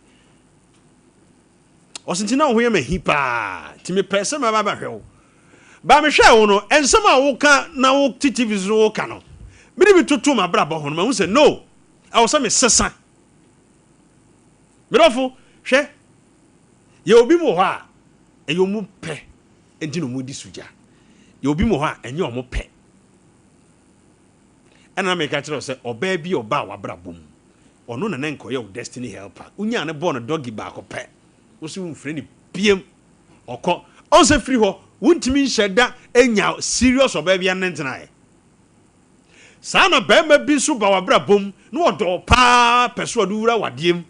osinti na ho ye me hipa ti me pese ma ba hwew ba me hwe wo no ensem a wo ka na wo TV so wo ka no me bi tutu ma bra bo ho no ma hu se no I was me sesa me rofo hwe ye obi mo ho a eyo mu pe enti no mu di suja ye obi mo ho a enye o mo pe ana make a tell say oba bi oba wa brabom ono na nenko ye destiny helper unya ne born doggy ba ko pe wo si wo frɛ ni piem okɔ on se free ho wuntimi nheda enya serious oba bi anentena e sana ba ma bi so ba wa brabom no odo pa peso do wura wadiem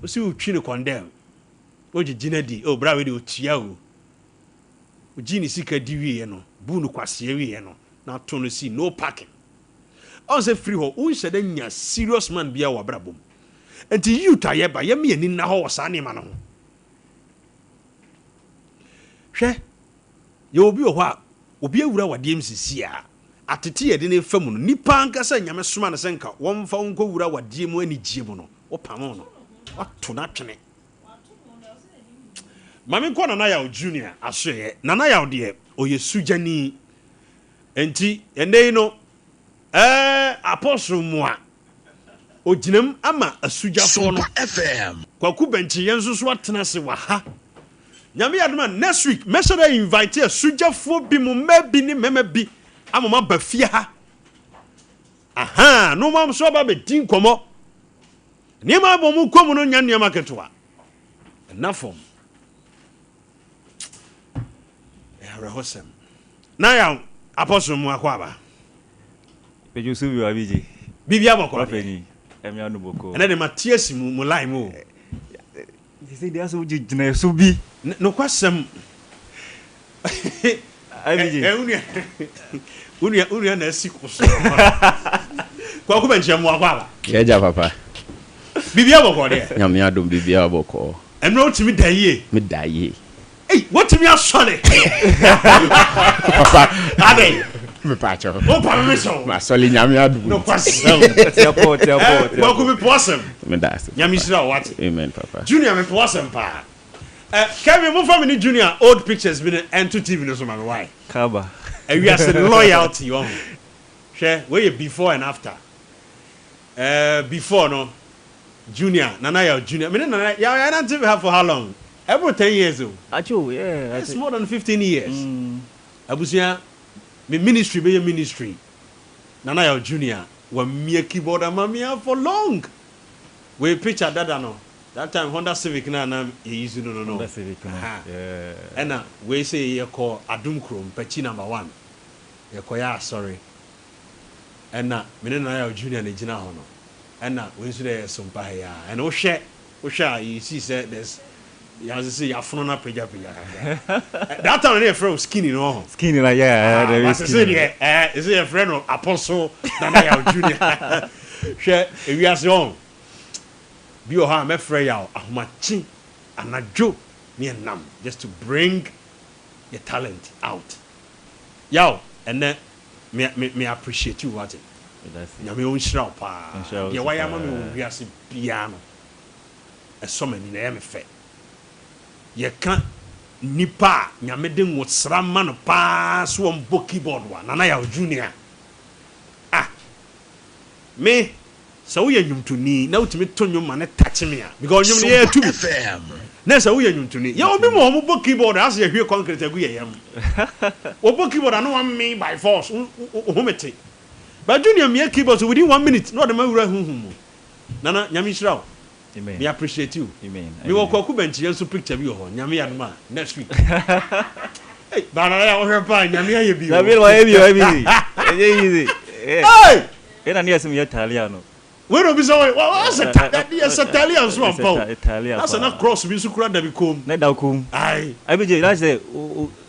wo si wo twi ne condemn wo gigina di o bra we di o tia o gini sika di wie no bu no kwase wie no na to no si no parking on se free ho un shede nya serious man bia wa brabom enti youth aye ba ye me ani na ho wasane ma no hwe ye obi ho a obi awura wade msisi a atete ye de ne fam no nipa ankasa nyame soma ne senka womfa unko wura wade mu ani gie mu no opam no wato na twene mame ko na ya junior asoye na ya de oye sujani enti endei no apostle moa ojinam ama asujafo no FM kwaku benchi yenso so atena se wa ha nyame yadoma next week me should invite asujafo bi mu mabi ni mema bi amama bafia ha aha no mam so ba be din komo niema bo mu komu no nya niema ketwa enafom rahosem na ya apostle moa kwa ba Peju subi wa biji. Bibia boko. Afeni. Emi anu boko. Ene de Matias mu line mo. They say they also jina subi. No kwasem. Abiji. Unia na sikuso. Kwa kubenche mu akwa ba. Yeja papa. Bibia boko de. Nyame adom bibia boko. Enro otimi daye. Me daye. Hey, what me asole? Papa. Ade. Me pacho. O pa me so. Ma soli nyame adu. No kwasem. Tepo. Kwa ku be posem. Me das. Nyame sira what? Amen papa. Junior me posem pa. Kevin mo family junior old pictures been enter TV no so ma why? Kaba. And we are saying loyalty on. Share where before and after. Before no junior, Nana your junior. Me Nana ya don't have for how long? Every 10 years old. Actually, yeah. It's more than 15 years. Abusia me ministry be your ministry. Nana your junior wa me keyboard and mamia for long. We picture that no. That time Honda Civic na use no. Honda Civic yeah. And we say you call Adum Chrome Pechi number 1. You call ya sorry. And me Nana your junior ne gina hono. And we say Sompa ya. And o share Osha, you see, said there's. You have to say you're from That time they friend skinny, no. Skinny, like yeah. Is it a friend of Apostle Nana Junior? Share if you are wrong. Be your harm, afraid y'all. Ahmachi and a joke near Nam just to bring your talent out. Yow, and then me appreciate you watching. Yami own shroud pa. Yeah, why am I we are piano? A summon in the MFA. You can't nipa nyameden wo srama no pa so on book keyboard wa Nana ya junior. Me so we nyum to ni na utimi to nyum ma ne touch me because nyum ne to FM. Na so we nyum to ni. Ya obi mo book keyboard as ye hwe concrete agu ye yam. Wo book keyboard no want me by force. Homete. But junior me keyboard so within 1 minute no de ma wura hunhum. Nana nyami shirawo. Amen. Me appreciate you. Amen. Me wo kwaku bench yen so picture bi ho. Nyame ya no next week. Hey, bana ya wo hwe pa nyame ya bi. Nyame wa ya bi. Easy. Hey! Ena ne asem Italiano. We no be so what's that Italian so ampo. Italian. That's na cross bi so kura da bi kom. Na da kom. Ai. Abije that's the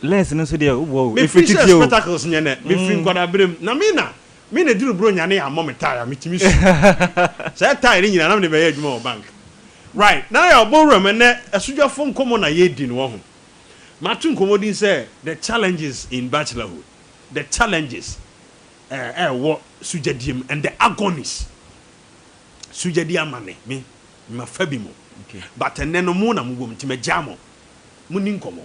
lens no so there wo. If it is spectacles nyene, me fin kwada brem. Na me na duru bro nyane ya mom tire mitimi so. Say tire nyina na me be ya adwuma o bank. Right. Now your ballroom and asujafo nkomo na ye di no ho. Matu nkomo din say the challenges in bachelorhood. The challenges what sujadium and the agonies. Sujadia mane me mafabimo. Okay. But eneno mo na mugom ti majamo. Muni nkomo.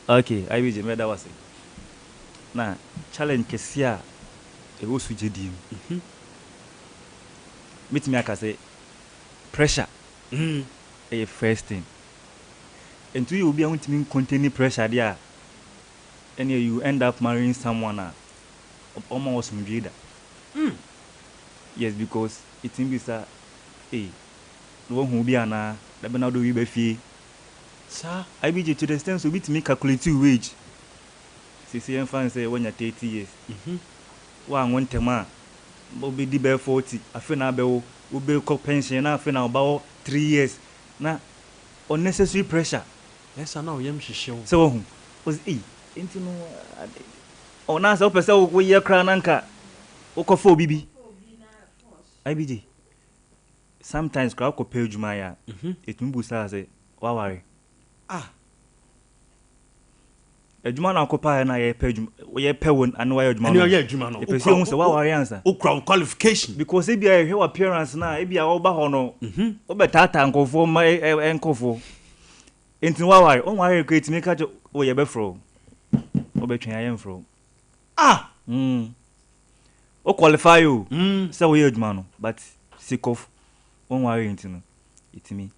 Okay, I will me that was it. Na challenge kesia e wo sujadium. Meet me aka say pressure. A first thing. And to you will be able to continue pressure there. And you end up marrying someone almost mjida. Yes, because it means that no one who be ana that be now do we fee. Sir, I be to the extent so bit me calculate your wage. CCM fans say when you're 30 years. One one tema be the 40. I feel now be be pension I feel now about 3 years. Na unnecessary pressure. Yes, I know yam shisho. So was into no na so pese wo ye kra nanka ukofo bibi. IBG. Sometimes kra ko pay juma ya. Etumbu sa say wa ware. Ejuma na akopa na ye pay juma ye pay won anu wa ejuma no. Ye ejuma no. E pese wo say wa ware answer. Ukra qualification because e bia hwe appearance na e bia wo ba ho no. Wo betata nkofo ma nkofo. Enti wa ware on ware create make ka wo ye be fro. Wo betwen ayen fro. O qualify you. Say we ejuma no but sick of on ware enti no. Itimi.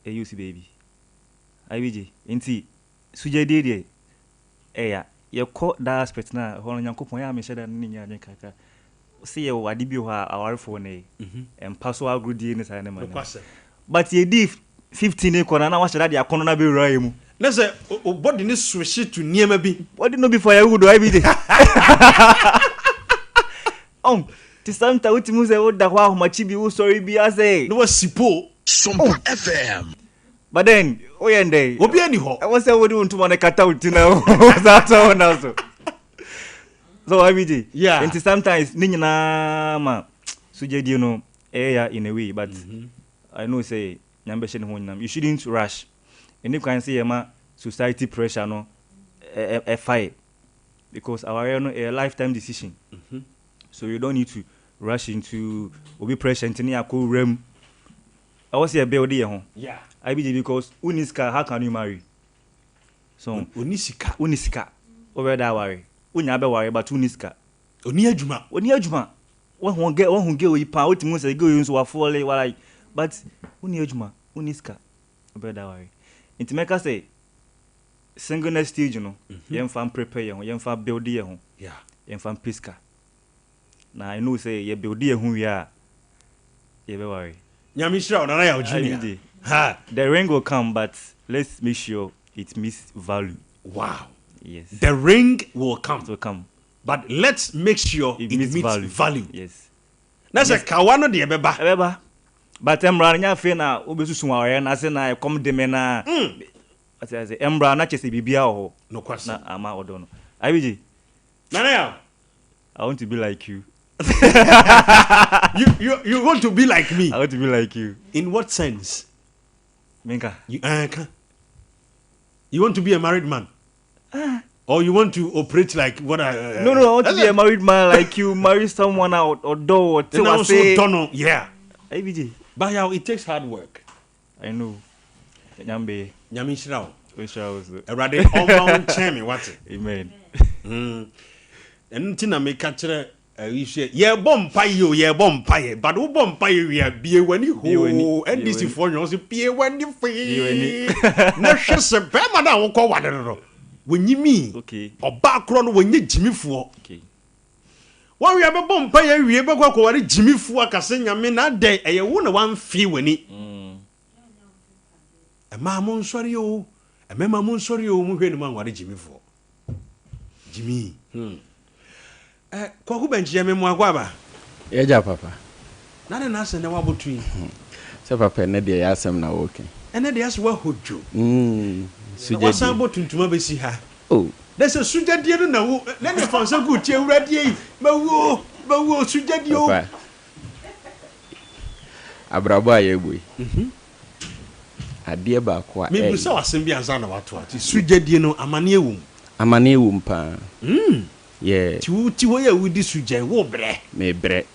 E use baby. IBG enti sujade de ya ye ko that aspect na ho nyankopon ya me sheda ne nya nya kaka se ye wade bi ho awarefo ne empa so agrodi ne sa ne man but ye di 15 ko na wa sheda de akono na be wura yemu na say body ne switch to niema bi body no be for you do every day ti santa ultimu se wo da ho ahoma chi bi wo sorry bi ase no sipo Sompa FM. But then, oyende. Obi ani ho. I was say we do ntuma ne kata utina. That's all now so. So IBG. Yeah. And sometimes ni nyina ma sujedi no ya in a way but I know say nyambe she ne ho nyam. You shouldn't rush. And you can say ma society pressure no a fight because our a lifetime decision. So you don't need to rush into obi pressure ntini akọ rem. I was here build here. Yeah. IBG because uniska how can you marry? So unisika. Over that worry. Unya be worry but uniska. Oni adwuma. One who get we pa ultimu say go use wa fall like but uni adwuma uniska. Over that worry. It make us say singleness stage you know. Yem fan prepare yem fan build here. Yeah. Yem fan piska. Now I know say ye build here we are. Ye be worry. Nyamishra Nana ya junior. The ring will come, but let's make sure it meets value. Wow. Yes. The ring will come. It will come. But let's make sure it meets value. Yes. That's a kawano de beba. But Embra nya fe na obesusu wa na se na come de me na. I say Embra na chese bibia ho. No kwase. Na ama odo no. IBG. Nana, I want to be like you. you want to be like me? I want to be like you. In what sense? Minka. You want to be a married man? Or you want to operate like what I... No, I want to be a married man like you. Marry someone out or do or then I also don't know. Yeah. IBG. But how it takes hard work. I know. Nyambe. Nyami shirao. Shirao. Erade on chemi what? Amen. And tina me catcher ye bomb pie, but who bomb pie we are be when you ho and this for you also be when you free. No shess a permanent won't call one. When you mean okay or background when you Jimmy for okay. One we have a bomb pie, we ever go Jimmy for Cassina mean that day, and you won one fee when it. A mamon sorry, oh, a mamon sorry, oh, moving man what Jimmy for Jimmy. Kwaku benchi yeme mwagwaba. Eja papa. Nane nase ne wabotui. Se papa ne de yasem na woke. Ene de yase wa hojo. Sujedi. Wasan botuntuma besi ha. Oh. There's a sujedi no na wo. Na ne fansa ku tie urade yi. Bawo sujedi o. Papa. Abrabo ayegboyi. Ade ba ko a. Me busa wasem bi anza na wato ati sujedi no amane ewum. Amane ewum pa. Yeah. Ti wo ya wudi sujai wo bre. Me bre.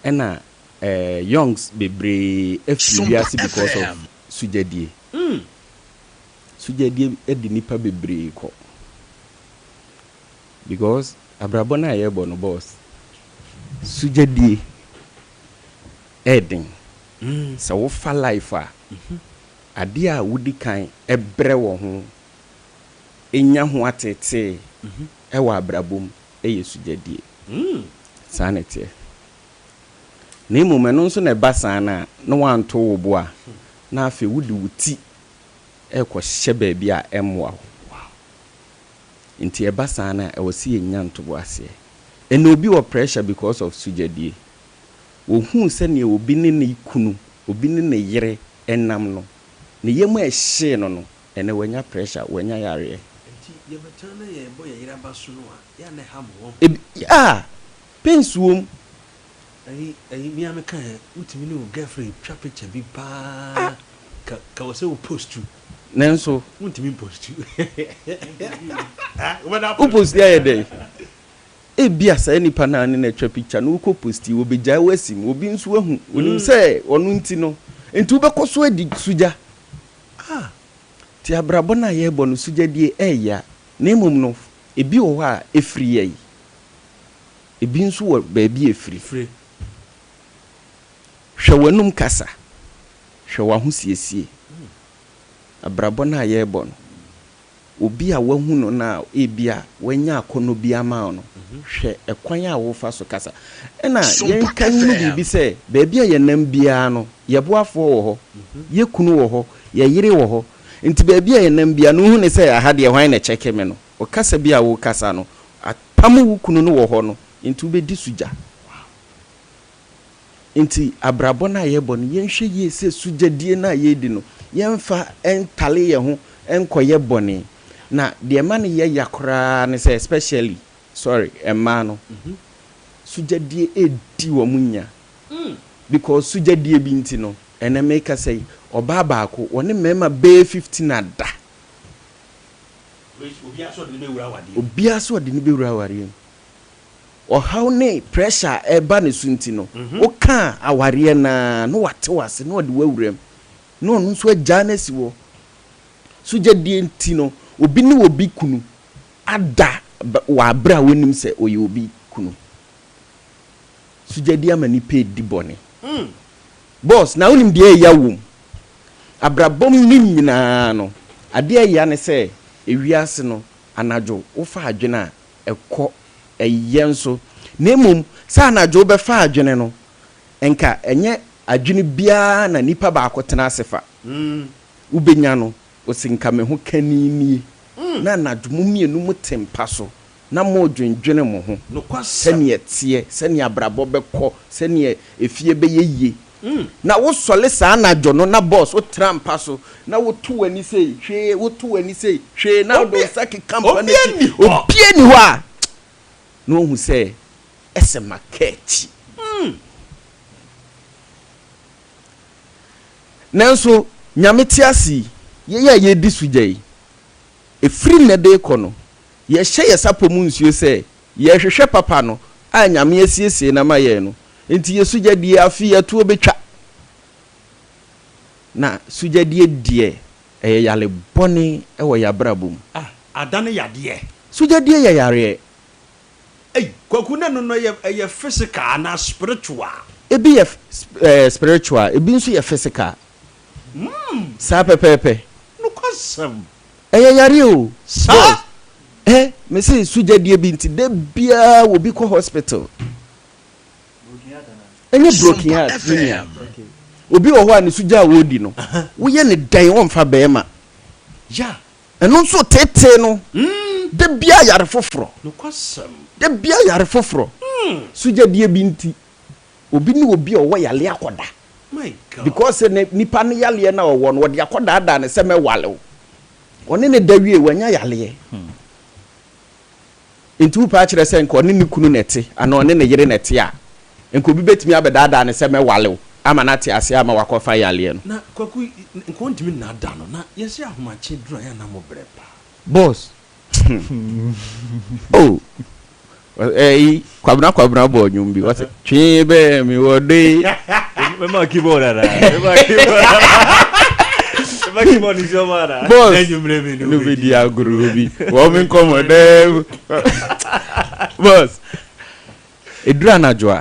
Ena youngs bebre efiase because of sujadie. Sujadie edi nipa bebre ko. Because abrabo na ye bo no boss. Sujadie edin. So wo fa life a. Ade a wudi kan ebre wo ho. Enya ho atete. Ewa abrabom eye sujadie. Sanete. Na imume no nso na ba sana na wanto wo bo a na afi wudi wuti ekwo hye ba bia a emwa. Nti e ba sana e wosi enya ntobo ase. And obi wo pressure because of sujadie. Wo hu se ne obi ne ne ikunu, obi ne ne yere enam no. Ne yemu e hye no ene wanya pressure, wanya yare. Ye betana ye boy yira basu no a ya ne ham wo. Pensuom. Mi am kan utimi ne girlfriend twa picture bi pa ka wo se wo post tu. Nenso utimi post tu. Wo post ya dey. Bia sa nipa na ne na twa picture no ko posti wo begya wasim obi nso ahu onim se onu nti no enti wo bekoso adi suja. Ti abrabo na ye bo no suja die eya na emom no ebi wo ho a efri yai ebi nso wo ba bi efri hwewanum kasa hwewa ho siesie abrabo na ye bo no obi a wahu no na ebia wanya akono bi ama no hwe ekwan a wo fa so kasa na yen kan no bibi se ba bia ye nam bia no ye boafo wo ho ye kunu wo ho ye yire wo ho nti ba bia ye nam bia no hu ne se ahade hwan na cheke me no o kasa bia wo kasa no apamu wo kunu no wo ho no nti be di suja nti abrabo na ye bo no yen hwe ye se sujadie na ye di no yen fa entale ye ho enkoye boni na de man ye yakora ne say especially emma no sujadie edi wo munya because sujadie bi nti no ene make say oba baako woni mema be 15 na da obi aso de ne bewura ware o how ne pressure eba ne sunti no o ka aware na no wate wase no de wawuram no no so agya na siwo sujadie nti no obi ni obi kunu ada wa abra wonim se oye obi kunu sujadie amani pe di bone boss na wonim de ya wom abrabom ni nyina no ade ya ne se ewiase no anajo wo fa adwene a ekọ eyenso nemum sa anajo be fa adwene no enka enye adwene bia na nipa ba akotena asefa ubenya no osinka me ho kanini na anajo mienu mu tempa so na mo dwendwene mo ho sene etie sene abrabo bekọ sene efie be yeye na wo sole saa na jono na boss wo trampa so na wo tu ani sei hwe wo tu ani sei hwe na do saki company obie ni ho a no hu say ese market nanso nyame ti asi ye di sujai efri na de kono ye hye ye sapo mu nsuo say ye hwehwe papa no a nyame asiesie na maye no enti ye sujadi afi ya tuo betwa na sujadi die yale boni ewo ya brabum adane yade sujadi ye yare kwaku na no ye physical na spiritual ebi ye spiritual ebi nso ye physical sa pepepe no kwasam yare o sa me say sujadi bi nti de bia wo bi ko hospital enye broken heart obi wo ho a ne suja wo di no wo ye ne dan wo mfa beema ya eno nso tete no de bia yare foforo no kwasam de bia yare foforo suja die bi nti obi ni obi o wo yale akoda my god because nipa ne yale na wo no wo de akoda ada ne se me wale one ne dawie wanya yale ntu pa kire se nko ne kunu nete ana one ne yere nete a nko bi betimi abedada ne se me wale ama na te ase ama wakofa yale no na kwaku nko ntimi na da no na yesi ahomache duro ya na mo brepa boss oh kwabna bo nyumbi wase twibe mi wode mema keyboard ara mema keyboard ni jomara nyumre mi no video aguru bi wo mi komode boss edura na joa